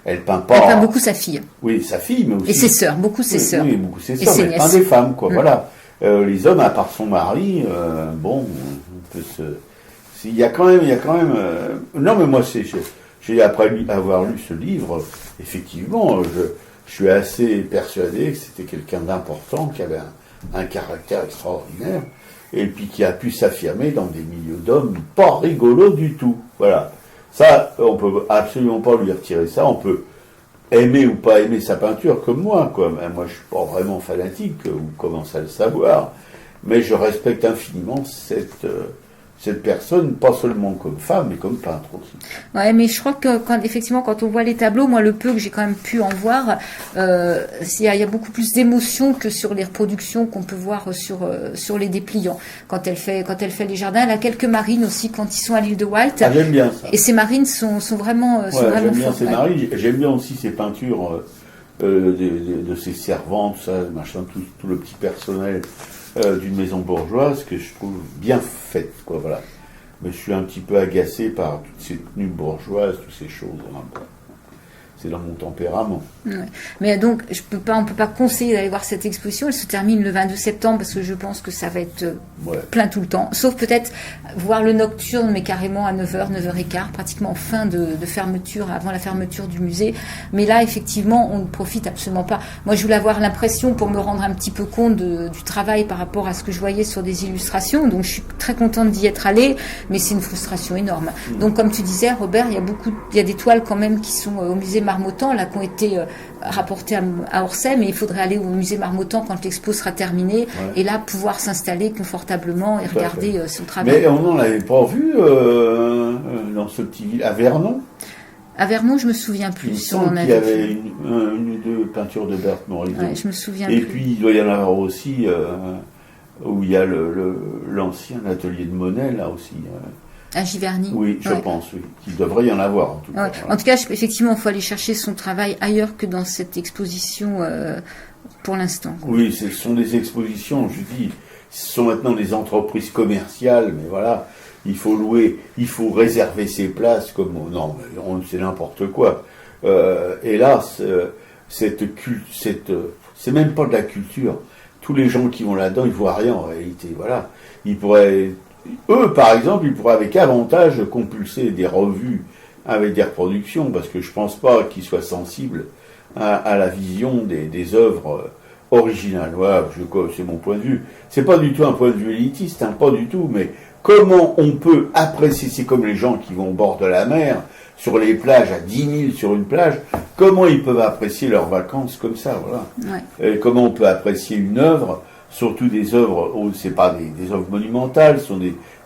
Speaker 1: Elle peint
Speaker 2: beaucoup sa fille.
Speaker 1: Oui, sa fille, mais aussi...
Speaker 2: Et ses sœurs, beaucoup ses sœurs.
Speaker 1: Oui, beaucoup ses sœurs, mais elle peint des femmes, quoi, voilà. Les hommes, à part son mari, on peut il y a quand même... Non, mais moi, j'ai après avoir lu ce livre, effectivement, je suis assez persuadé que c'était quelqu'un d'important, qui avait un caractère extraordinaire, et puis qui a pu s'affirmer dans des milieux d'hommes pas rigolos du tout. Voilà. Ça, on peut absolument pas lui retirer ça. On peut aimer ou pas aimer sa peinture comme moi, quoi. Moi, je suis pas vraiment fanatique, vous commencez à le savoir, mais je respecte infiniment cette personne, pas seulement comme femme, mais comme peintre aussi.
Speaker 2: Ouais, mais je crois que quand on voit les tableaux, moi le peu que j'ai quand même pu en voir, il y a beaucoup plus d'émotion que sur les reproductions qu'on peut voir sur les dépliants. Quand elle fait les jardins, elle a quelques marines aussi quand ils sont à l'île de Wight.
Speaker 1: Ah, j'aime bien ça.
Speaker 2: Et ces marines sont vraiment
Speaker 1: j'aime bien
Speaker 2: fortes.
Speaker 1: Ces marines. J'aime bien aussi ces peintures de ces servantes, ça, machin, tout le petit personnel d'une maison bourgeoise que je trouve bien faite, quoi, voilà. Mais je suis un petit peu agacé par toutes ces tenues bourgeoises, toutes ces choses. Hein, bon. C'est dans mon tempérament.
Speaker 2: Ouais. Mais donc, on peut pas conseiller d'aller voir cette exposition. Elle se termine le 22 septembre parce que je pense que ça va être plein tout le temps. Sauf peut-être voir le nocturne, mais carrément à 9h, 9h15, pratiquement en fin de fermeture, avant la fermeture du musée. Mais là, effectivement, on ne profite absolument pas. Moi, je voulais avoir l'impression, pour me rendre un petit peu compte du travail par rapport à ce que je voyais sur des illustrations. Donc, je suis très contente d'y être allée, mais c'est une frustration énorme. Donc, comme tu disais, Robert, il y a des toiles quand même qui sont au musée Marmottan, là, qui ont été rapportées à Orsay, mais il faudrait aller au musée Marmottan quand l'expo sera terminée, et là, pouvoir s'installer confortablement et regarder son travail.
Speaker 1: Mais on n'en avait pas vu dans ce petit village, à Vernon.
Speaker 2: À Vernon, je me souviens plus.
Speaker 1: Il me semble qu'il y avait une ou deux peintures de Berthe Morisot.
Speaker 2: Ouais, je me souviens
Speaker 1: plus. Et
Speaker 2: plus.
Speaker 1: puis, il doit y en avoir aussi où il y a l'ancien atelier de Monet, là aussi.
Speaker 2: À Giverny.
Speaker 1: Oui, je pense, oui. Qu'il devrait y en avoir, en tout cas.
Speaker 2: Ouais. En tout cas, effectivement, il faut aller chercher son travail ailleurs que dans cette exposition pour l'instant.
Speaker 1: Oui, ce sont des expositions, je dis, ce sont maintenant des entreprises commerciales, mais voilà, il faut louer, il faut réserver ses places, non, c'est n'importe quoi. Hélas, c'est même pas de la culture. Tous les gens qui vont là-dedans, ils voient rien en réalité, voilà. Eux, par exemple, ils pourraient avec avantage compulser des revues avec des reproductions, parce que je pense pas qu'ils soient sensibles à la vision des œuvres originales. Voilà, c'est mon point de vue. C'est pas du tout un point de vue élitiste, hein, pas du tout, mais comment on peut apprécier, c'est comme les gens qui vont au bord de la mer, sur les plages, à 10 000 sur une plage, comment ils peuvent apprécier leurs vacances comme ça, voilà.
Speaker 2: Ouais.
Speaker 1: Et comment on peut apprécier une œuvre, surtout des œuvres où c'est pas des œuvres monumentales, ce sont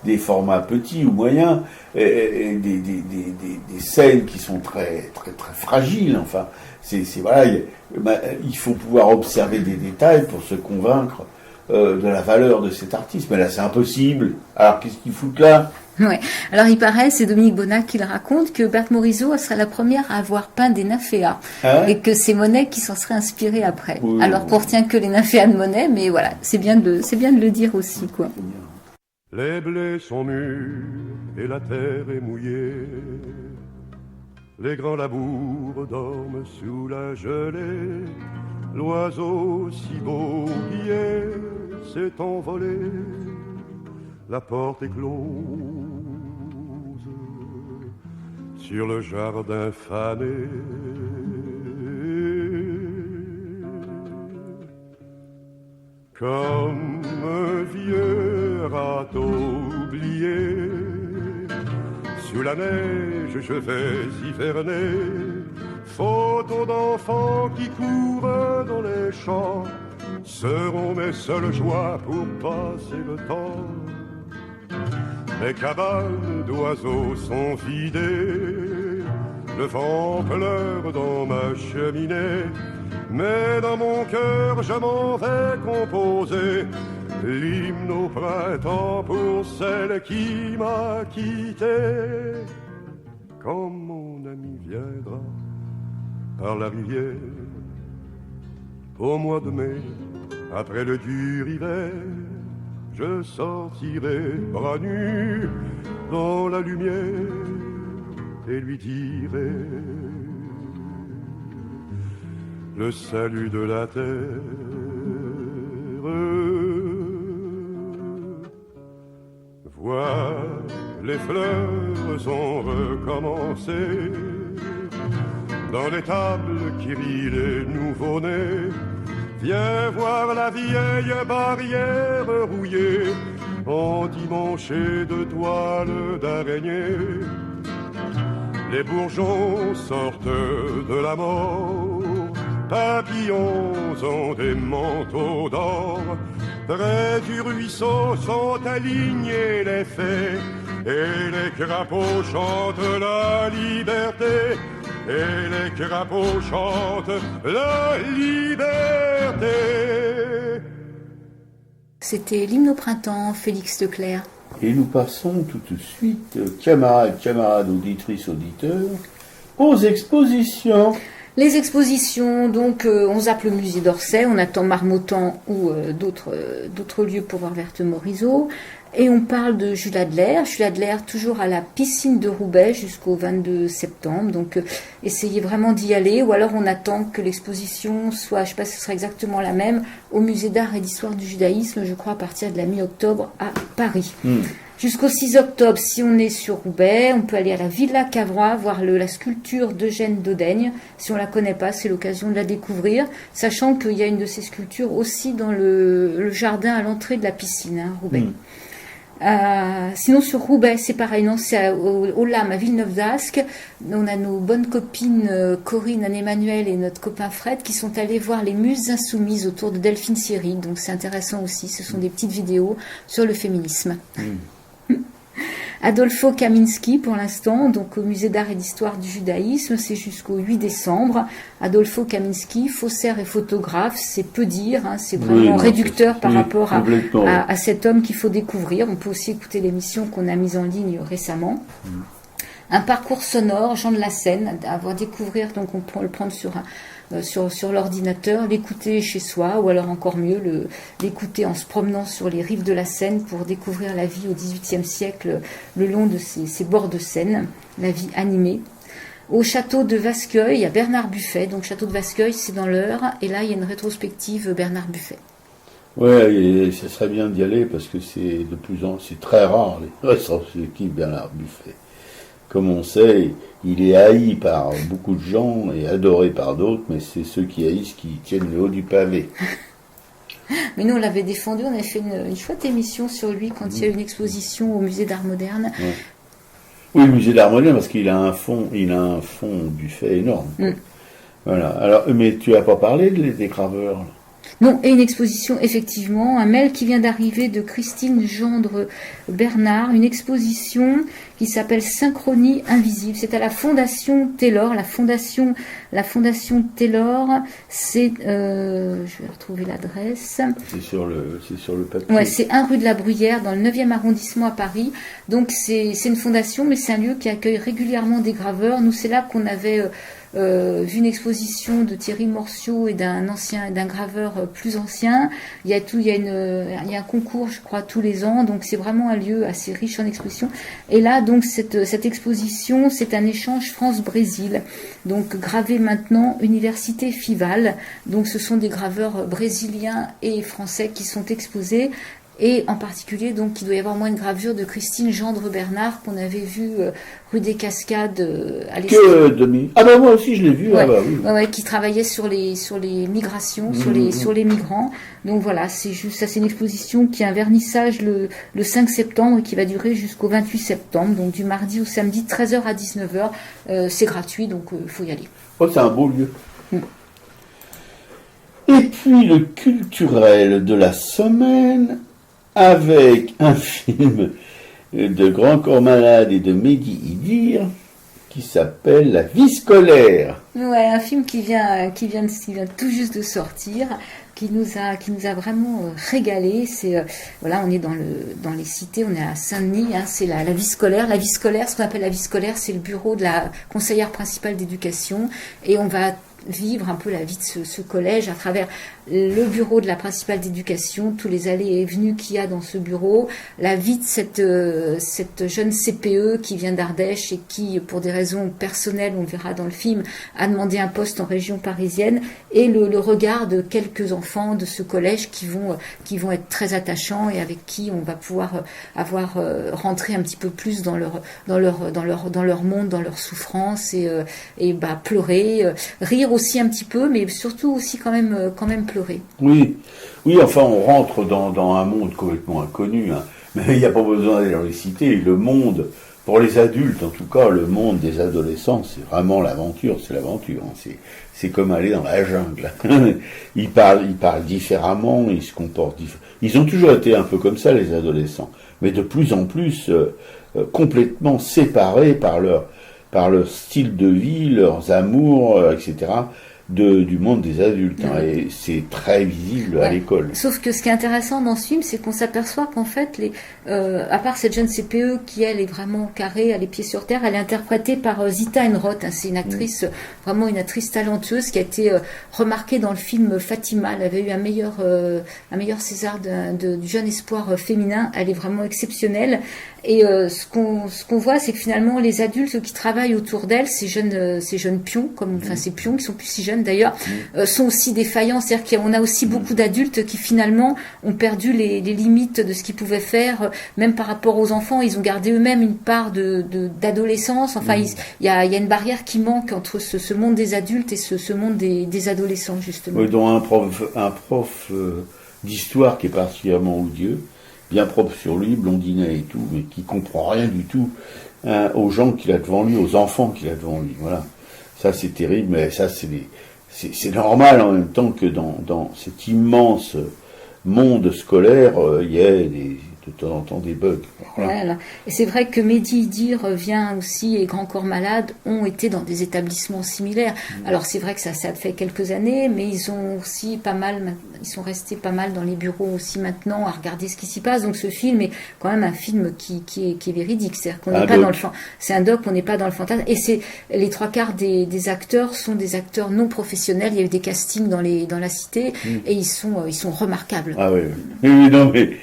Speaker 1: des formats petits ou moyens, et des scènes qui sont très, très, très fragiles, enfin. Voilà, il faut pouvoir observer des détails pour se convaincre de la valeur de cet artiste. Mais là, c'est impossible. Alors, qu'est-ce qu'il fout là?
Speaker 2: Ouais. Alors, il paraît, c'est Dominique Bonnat qui le raconte, que Berthe Morisot serait la première à avoir peint des nymphéas.
Speaker 1: Ah ouais?
Speaker 2: Et que c'est Monet qui s'en serait inspiré après.
Speaker 1: Oui,
Speaker 2: alors, qu'on retient que les nymphéas de Monet, mais voilà, c'est bien de le dire aussi, quoi.
Speaker 5: Les blés sont mûrs et la terre est mouillée. Les grands labours dorment sous la gelée. L'oiseau si beau hier s'est envolé. La porte est close sur le jardin fané. Comme un vieux radeau oublié, sous la neige je vais hiverner. Photos d'enfants qui courent dans les champs seront mes seules joies pour passer le temps. Mes cabanes d'oiseaux sont vidées, le vent pleure dans ma cheminée. Mais dans mon cœur je m'en vais composer l'hymne au printemps pour celle qui m'a quitté. Quand mon ami viendra par la rivière, au mois de mai, après le dur hiver, je sortirai bras nus dans la lumière et lui dirai le salut de la terre. Vois, les fleurs ont recommencé dans les tables qui rient les nouveau-nés. Viens voir la vieille barrière rouillée, endimanchée de toiles d'araignée. Les bourgeons sortent de la mort, papillons ont des manteaux d'or. Près du ruisseau sont alignés les fées, et les crapauds chantent la liberté. Et les crapauds chantent la liberté.
Speaker 2: C'était l'hymne au printemps, Félix Leclerc.
Speaker 1: Et nous passons tout de suite, camarades, auditrices, auditeurs, aux expositions.
Speaker 2: Les expositions, donc, on zappe le musée d'Orsay, on attend Marmottan ou d'autres lieux pour voir Berthe Morisot. Et on parle de Jules Adler. Jules Adler, toujours à la piscine de Roubaix jusqu'au 22 septembre. Donc, essayez vraiment d'y aller. Ou alors, on attend que l'exposition soit, je ne sais pas si ce sera exactement la même, au musée d'art et d'histoire du judaïsme, je crois, à partir de la mi-octobre à Paris. Jusqu'au 6 octobre, si on est sur Roubaix, on peut aller à la Villa Cavrois, voir la sculpture d'Eugène Daudaigne. Si on ne la connaît pas, c'est l'occasion de la découvrir, sachant qu'il y a une de ces sculptures aussi dans le jardin à l'entrée de la piscine, hein, Roubaix. Sinon sur Roubaix c'est pareil, non, c'est au LAM à Villeneuve d'Ascq. On a nos bonnes copines Corinne, Anne-Emmanuel et notre copain Fred qui sont allés voir les Muses Insoumises autour de Delphine Seyrig, donc c'est intéressant aussi, ce sont des petites vidéos sur le féminisme. Adolfo Kaminski pour l'instant, donc au musée d'art et d'histoire du judaïsme, c'est jusqu'au 8 décembre. Adolfo Kaminski, faussaire et photographe, c'est peu dire, hein, c'est vraiment réducteur par rapport à cet homme qu'il faut découvrir. On peut aussi écouter l'émission qu'on a mise en ligne récemment. Un parcours sonore, Jean de la Seine, à voir découvrir, donc on peut le prendre sur l'ordinateur, l'écouter chez soi, ou alors encore mieux, l'écouter en se promenant sur les rives de la Seine pour découvrir la vie au XVIIIe siècle le long de ces bords de Seine, la vie animée. Au château de Vascueil, à Bernard Buffet, donc château de Vascueil, c'est dans l'Eure, et là il y a une rétrospective Bernard Buffet.
Speaker 1: Ouais, et ce serait bien d'y aller parce que c'est très rare les rétrospectives Bernard Buffet. comme on sait, il est haï par beaucoup de gens et adoré par d'autres, mais c'est ceux qui haïssent qui tiennent le haut du pavé.
Speaker 2: Mais nous, on l'avait défendu, on avait fait une chouette émission sur lui quand il y a eu une exposition au musée d'art moderne.
Speaker 1: Ouais. Oui, le musée d'art moderne, parce qu'il a un fond du fait énorme. Voilà. Alors, mais tu n'as pas parlé des graveurs là.
Speaker 2: Non, et une exposition, effectivement, un mail qui vient d'arriver de Christine Gendre-Bernard, une exposition qui s'appelle Synchronie invisible. C'est à la Fondation Taylor. La Fondation Taylor, c'est, je vais retrouver l'adresse.
Speaker 1: C'est sur le papier.
Speaker 2: Ouais, c'est 1 rue de la Bruyère, dans le 9e arrondissement à Paris. Donc, c'est une fondation, mais c'est un lieu qui accueille régulièrement des graveurs. Nous, c'est là qu'on avait vu une exposition de Thierry Morciot et d'un graveur plus ancien. Il y a un concours, je crois, tous les ans, donc c'est vraiment un lieu assez riche en expositions. Et là, donc, cette exposition, c'est un échange France-Brésil. Donc, gravé maintenant, Université Fival. Donc, ce sont des graveurs brésiliens et français qui sont exposés. Et en particulier, donc, il doit y avoir moins une gravure de Christine Gendre-Bernard qu'on avait vue rue des Cascades à
Speaker 1: l'Espagne. Ah ben moi aussi je l'ai vu.
Speaker 2: Ouais,
Speaker 1: ah bah oui.
Speaker 2: Ouais, qui travaillait sur les migrations, sur les migrants. Donc voilà, c'est juste ça, c'est une exposition qui a un vernissage le 5 septembre et qui va durer jusqu'au 28 septembre, donc du mardi au samedi 13h à 19h. C'est gratuit, donc il faut y aller.
Speaker 1: Oh, c'est un beau lieu. Et puis le culturel de la semaine, avec un film de Grand Corps Malade et de Mehdi Idir qui s'appelle La vie scolaire.
Speaker 2: Ouais, un film qui vient tout juste de sortir, qui nous a vraiment régalé. C'est voilà, on est dans les cités, on est à Saint-Denis, hein, c'est la vie scolaire. La vie scolaire, ce qu'on appelle la vie scolaire, c'est le bureau de la conseillère principale d'éducation, et on va vivre un peu la vie de ce collège à travers le bureau de la principale d'éducation, tous les allées et venues qu'il y a dans ce bureau, la vie de cette jeune CPE qui vient d'Ardèche et qui, pour des raisons personnelles, on verra dans le film, a demandé un poste en région parisienne, et le regard de quelques enfants de ce collège qui vont être très attachants et avec qui on va pouvoir rentrer un petit peu plus dans leur monde, dans leur souffrance, et pleurer, rire aussi un petit peu, mais surtout aussi quand même pleurer.
Speaker 1: Oui, enfin on rentre dans un monde complètement inconnu, hein. Mais il n'y a pas besoin d'aller dans les cités. Le monde, pour les adultes en tout cas, le monde des adolescents, c'est vraiment l'aventure, hein. C'est comme aller dans la jungle. Ils parlent différemment, ils se comportent différemment. Ils ont toujours été un peu comme ça, les adolescents, mais de plus en plus complètement séparés par leur style de vie, leurs amours, etc., du monde des adultes, hein, et c'est très visible à l'école.
Speaker 2: Sauf que ce qui est intéressant dans ce film, c'est qu'on s'aperçoit qu'en fait, à part cette jeune CPE qui, elle, est vraiment carrée, elle est pieds sur terre, elle est interprétée par Zita Enroth, hein, c'est une actrice, vraiment une actrice talentueuse qui a été remarquée dans le film Fatima. Elle avait eu un meilleur César du jeune espoir féminin. Elle est vraiment exceptionnelle. Et ce qu'on voit, c'est que finalement, les adultes qui travaillent autour d'elle, ces jeunes pions, ces pions qui sont plus si jeunes d'ailleurs, sont aussi défaillants. C'est-à-dire qu'on a aussi beaucoup d'adultes qui finalement ont perdu les limites de ce qu'ils pouvaient faire, même par rapport aux enfants. Ils ont gardé eux-mêmes une part d'adolescence. Enfin, il y a une barrière qui manque entre ce monde des adultes et ce monde des adolescents, justement.
Speaker 1: Oui, dont un prof d'histoire qui est particulièrement odieux, bien propre sur lui, blondinet et tout, mais qui comprend rien du tout, hein, aux gens qu'il a devant lui, aux enfants qu'il a devant lui. Voilà. Ça, c'est terrible, mais ça, c'est normal en même temps que dans cet immense monde scolaire, il y a de temps en temps des bugs.
Speaker 2: Voilà. Et c'est vrai que Mehdi Idir vient aussi, et Grand Corps Malade ont été dans des établissements similaires. Alors c'est vrai que ça fait quelques années, mais ils sont restés pas mal dans les bureaux aussi maintenant à regarder ce qui s'y passe. Donc ce film est quand même un film qui est véridique. C'est-à-dire qu'on n'est pas dans c'est un doc, on n'est pas dans le fantasme. Et les 3/4 des acteurs sont des acteurs non professionnels. Il y a eu des castings dans la cité, et ils sont remarquables.
Speaker 1: Ah oui. Non mais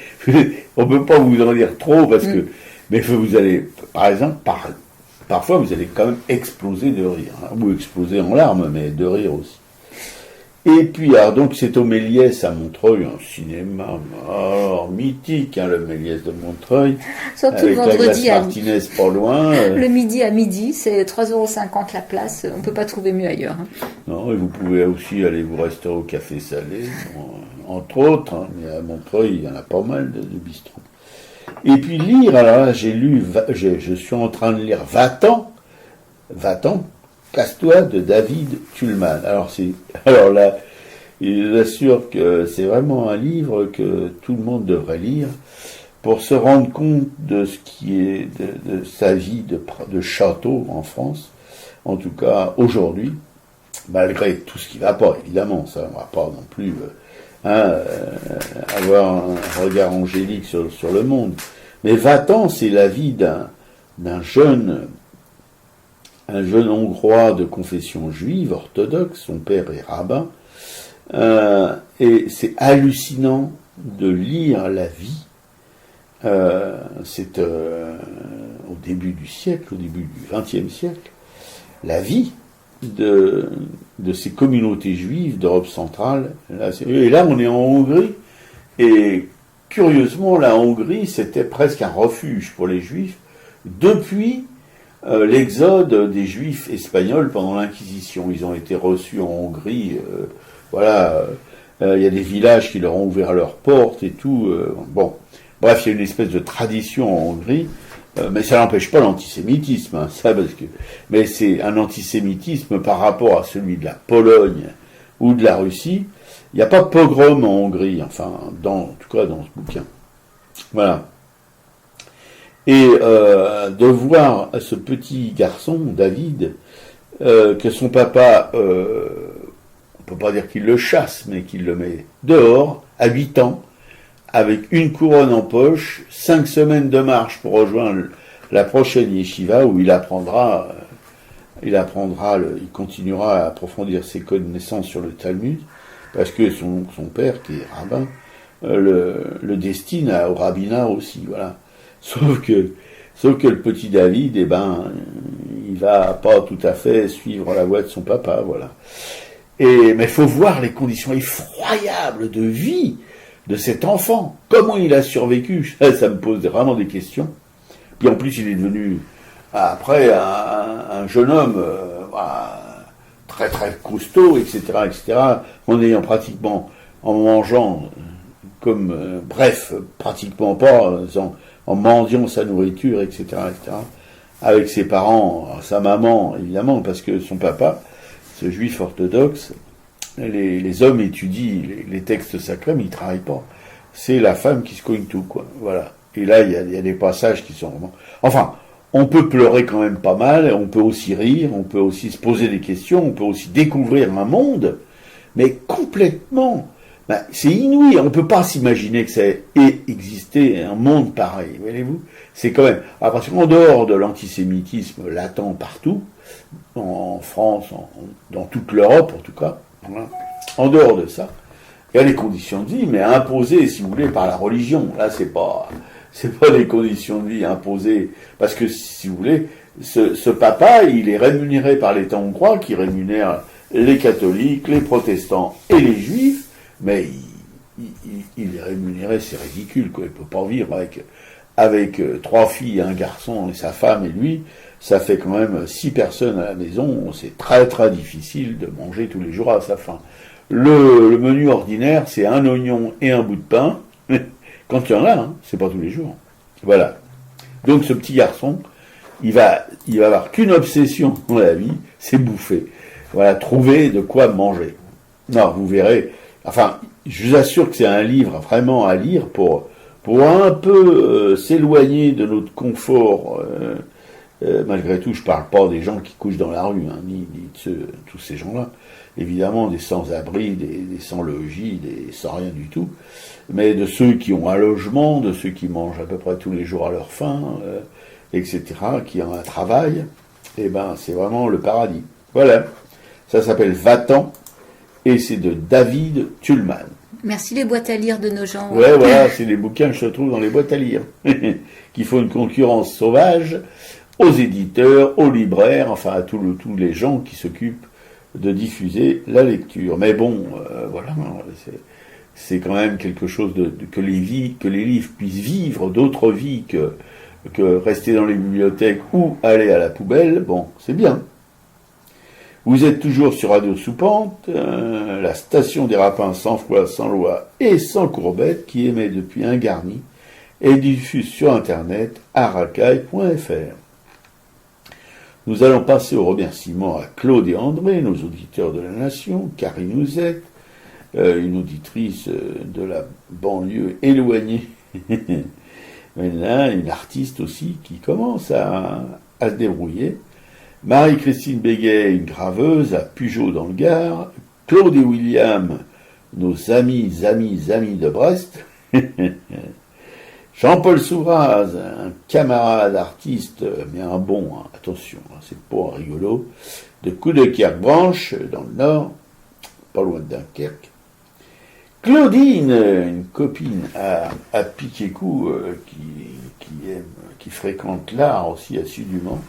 Speaker 1: on peut pas vous en dire trop parce que, mais vous allez, par exemple, parfois vous allez quand même exploser de rire, hein, ou exploser en larmes, mais de rire aussi. Et puis, alors, donc, c'est au Méliès à Montreuil, un cinéma mythique, hein, le Méliès de Montreuil.
Speaker 2: Surtout
Speaker 1: avec
Speaker 2: le vendredi
Speaker 1: la Martinez pas loin.
Speaker 2: Le midi à midi, c'est 3,50 € la place. On peut pas trouver mieux ailleurs.
Speaker 1: Non, et vous pouvez aussi aller vous restaurer au Café Salé, entre autres. Hein, mais à Montreuil, il y en a pas mal de bistrots. Et puis lire, alors là, je suis en train de lire Va-t'en, Casse-toi de David Tullman. Alors là, il assure que c'est vraiment un livre que tout le monde devrait lire pour se rendre compte de ce qui est de sa vie de château en France, en tout cas aujourd'hui, malgré tout ce qui va pas, évidemment, ça ne va pas non plus avoir un regard angélique sur le monde. Mais Va-t'en, c'est la vie d'un jeune Hongrois de confession juive, orthodoxe, son père est rabbin, et c'est hallucinant de lire la vie. C'est au début du siècle, au début du XXe siècle, la vie de ces communautés juives d'Europe centrale. Et là, on est en Hongrie, et curieusement, la Hongrie, c'était presque un refuge pour les juifs depuis l'exode des juifs espagnols pendant l'Inquisition. Ils ont été reçus en Hongrie, il y a des villages qui leur ont ouvert leurs portes et tout. Bref, il y a une espèce de tradition en Hongrie, mais ça n'empêche pas l'antisémitisme, hein, mais c'est un antisémitisme par rapport à celui de la Pologne ou de la Russie. Il n'y a pas de pogrom en Hongrie, en tout cas dans ce bouquin. Voilà. Et de voir ce petit garçon, David, que son papa, on peut pas dire qu'il le chasse, mais qu'il le met dehors, à 8 ans, avec une couronne en poche, 5 semaines de marche pour rejoindre la prochaine yeshiva où il continuera à approfondir ses connaissances sur le Talmud, parce que son père, qui est rabbin, le destine au rabbinat aussi, voilà. Sauf que le petit David, il va pas tout à fait suivre la voie de son papa, voilà. Mais il faut voir les conditions effroyables de vie de cet enfant. Comment il a survécu? Ça me pose vraiment des questions. Puis en plus, il est devenu, après, un jeune homme très très costaud, etc., en mangeant pratiquement pas, en mendiant sa nourriture, etc., avec ses parents, sa maman, évidemment, parce que son papa, ce juif orthodoxe, les hommes étudient les textes sacrés, mais ils travaillent pas. C'est la femme qui se cogne tout, quoi. Voilà. Et là, il y a des passages qui sont vraiment... Enfin, on peut pleurer quand même pas mal, on peut aussi rire, on peut aussi se poser des questions, on peut aussi découvrir un monde, mais complètement... c'est inouï, on ne peut pas s'imaginer que ça ait existé un monde pareil, voyez-vous. C'est quand même... parce qu'en dehors de l'antisémitisme latent partout, en France, dans toute l'Europe en tout cas, en dehors de ça, il y a les conditions de vie, mais imposées, si vous voulez, par la religion. Là, c'est pas des conditions de vie imposées, parce que, si vous voulez, ce papa, il est rémunéré par l'État hongrois, qui rémunère les catholiques, les protestants et les juifs, mais il est rémunéré, c'est ridicule, quoi. Il peut pas vivre avec 3 filles, un garçon et sa femme et lui. Ça fait quand même 6 personnes à la maison. C'est très très difficile de manger tous les jours à sa faim. Le menu ordinaire, c'est un oignon et un bout de pain. Quand il y en a, hein, c'est pas tous les jours. Voilà. Donc ce petit garçon, il va avoir qu'une obsession dans la vie, c'est bouffer. Voilà, trouver de quoi manger. Non, vous verrez. Je vous assure que c'est un livre vraiment à lire pour un peu s'éloigner de notre confort. Malgré tout, je parle pas des gens qui couchent dans la rue, hein, ni de tous ces gens-là. Évidemment, des sans-abri, des sans-logis, des sans rien du tout. Mais de ceux qui ont un logement, de ceux qui mangent à peu près tous les jours à leur faim, etc., qui ont un travail, c'est vraiment le paradis. Voilà. Ça s'appelle Va-t'en, et c'est de David Tullman.
Speaker 2: Merci les boîtes à lire de nos gens.
Speaker 1: Ouais, voilà, c'est des bouquins que je trouve dans les boîtes à lire, qui font une concurrence sauvage aux éditeurs, aux libraires, à tous les gens qui s'occupent de diffuser la lecture. Mais bon, voilà, c'est quand même quelque chose que les livres puissent vivre d'autres vies que rester dans les bibliothèques ou aller à la poubelle. Bon, c'est bien. Vous êtes toujours sur Radio Soupente, la station des rapins sans foi, sans loi et sans courbette qui émet depuis un garni et diffuse sur internet aracaille.fr. Nous allons passer au remerciement à Claude et André, nos auditeurs de la Nation, Karine Ouzette, une auditrice de la banlieue éloignée, maintenant une artiste aussi qui commence à se débrouiller, Marie-Christine Béguet, une graveuse à Pugeot dans le Gard, Claude et William, nos amis de Brest, Jean-Paul Souraz, un camarade artiste, mais un bon, hein, attention, hein, c'est pas un rigolo, de Coudekerque-Branche, dans le Nord, pas loin de Dunkerque. Claudine, une copine à Piquécou, qui fréquente l'art aussi assidûment.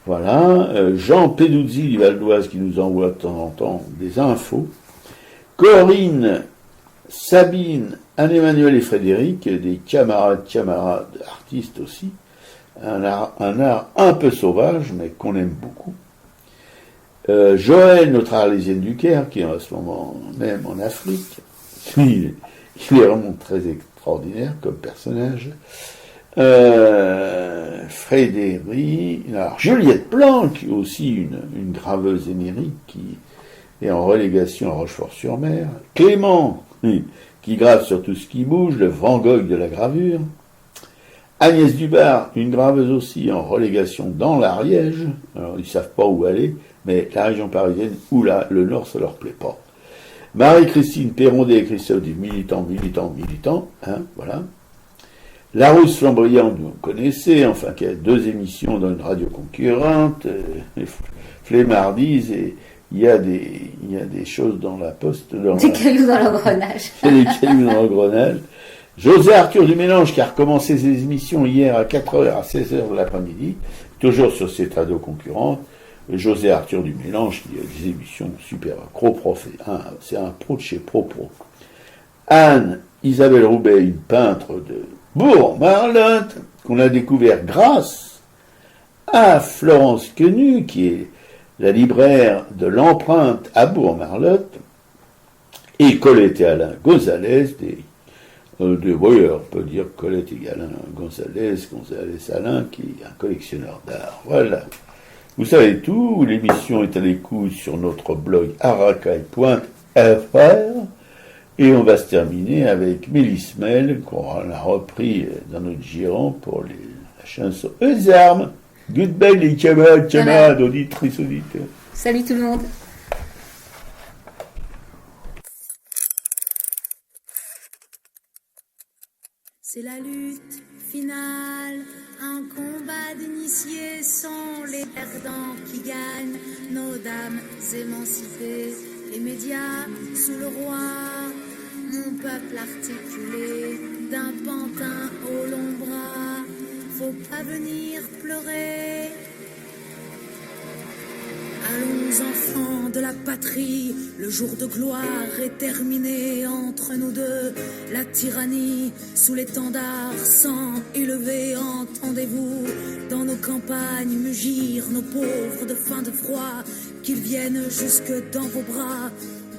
Speaker 1: Voilà. Jean Peduzzi du Val d'Oise qui nous envoie de temps en temps des infos. Corinne, Sabine, Anne-Emmanuel et Frédéric, des camarades artistes aussi. Un art un peu sauvage, mais qu'on aime beaucoup. Joël, notre Arlésienne du Caire, qui est en ce moment même en Afrique. Il est vraiment très extraordinaire comme personnage. Frédéric, alors Juliette Planck, aussi une graveuse émérite qui est en relégation à Rochefort-sur-Mer. Clément, qui grave sur tout ce qui bouge, le Van Gogh de la gravure. Agnès Dubar, une graveuse aussi en relégation dans l'Ariège. Alors ils savent pas où aller, mais la région parisienne ou le Nord, ça leur plaît pas. Marie-Christine Perrondet et Christophe des militants, hein, voilà. Larousse Flamboyante, vous connaissez, enfin, qui a 2 émissions dans une radio concurrente, Flemmardise, et il y a des choses dans la poste.
Speaker 2: Des cailloux dans l'engrenage.
Speaker 1: Des cailloux dans l'engrenage. José Arthur du Mélange, qui a recommencé ses émissions hier à 4h à 16h de l'après-midi, toujours sur cette radio concurrente. José Arthur du Mélange, qui a des émissions super, Croprof, c'est un pro de chez Pro. Anne Isabelle Roubaix, une peintre de Bourg-Marlotte, qu'on a découvert grâce à Florence Quenu, qui est la libraire de l'Empreinte à Bourg-Marlotte, et Colette et Alain Gonzalez, on peut dire Colette et Alain Gonzalez Alain, qui est un collectionneur d'art. Voilà. Vous savez tout, l'émission est à l'écoute sur notre blog aracaille.fr et on va se terminer avec Mélisse Mel, qu'on a repris dans notre giron pour la chanson aux armes. Goodbye les camarades, auditrices, auditeurs.
Speaker 2: Salut tout le monde.
Speaker 4: C'est la lutte finale, un combat d'initiés sont les perdants qui gagnent, nos dames émancipées, les médias sous le roi, mon peuple articulé, d'un pantin au long bras, faut pas venir pleurer. Allons enfants de la patrie, le jour de gloire est terminé entre nous deux. La tyrannie sous l'étendard sang élevé, entendez-vous dans nos campagnes mugir nos pauvres de faim de froid, qu'ils viennent jusque dans vos bras,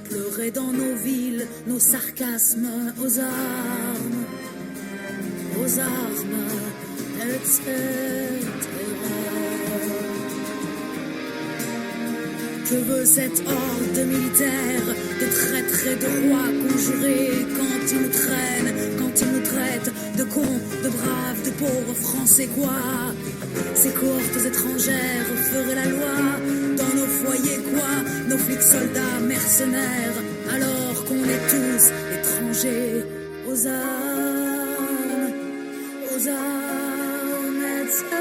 Speaker 4: pleurer dans nos villes, nos sarcasmes aux armes, etc. Que veut cette horde militaire de traîtres et de rois conjurés quand ils nous traînent, quand ils nous traitent de cons, de braves, de pauvres français quoi? Ces cohortes étrangères feraient la loi dans nos foyers quoi? Nos flics soldats mercenaires alors qu'on est tous étrangers aux armes, etc.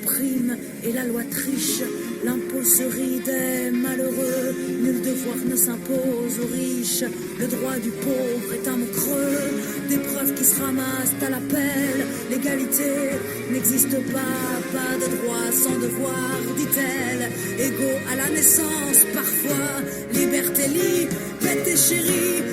Speaker 4: opprime et la loi triche. L'impôt se rit des malheureux, nul devoir ne s'impose aux riches. Le droit du pauvre est un mot creux, des preuves qui se ramassent à l'appel. L'égalité n'existe pas de droit sans devoir, dit-elle. Égaux à la naissance parfois, liberté, liberté chérie,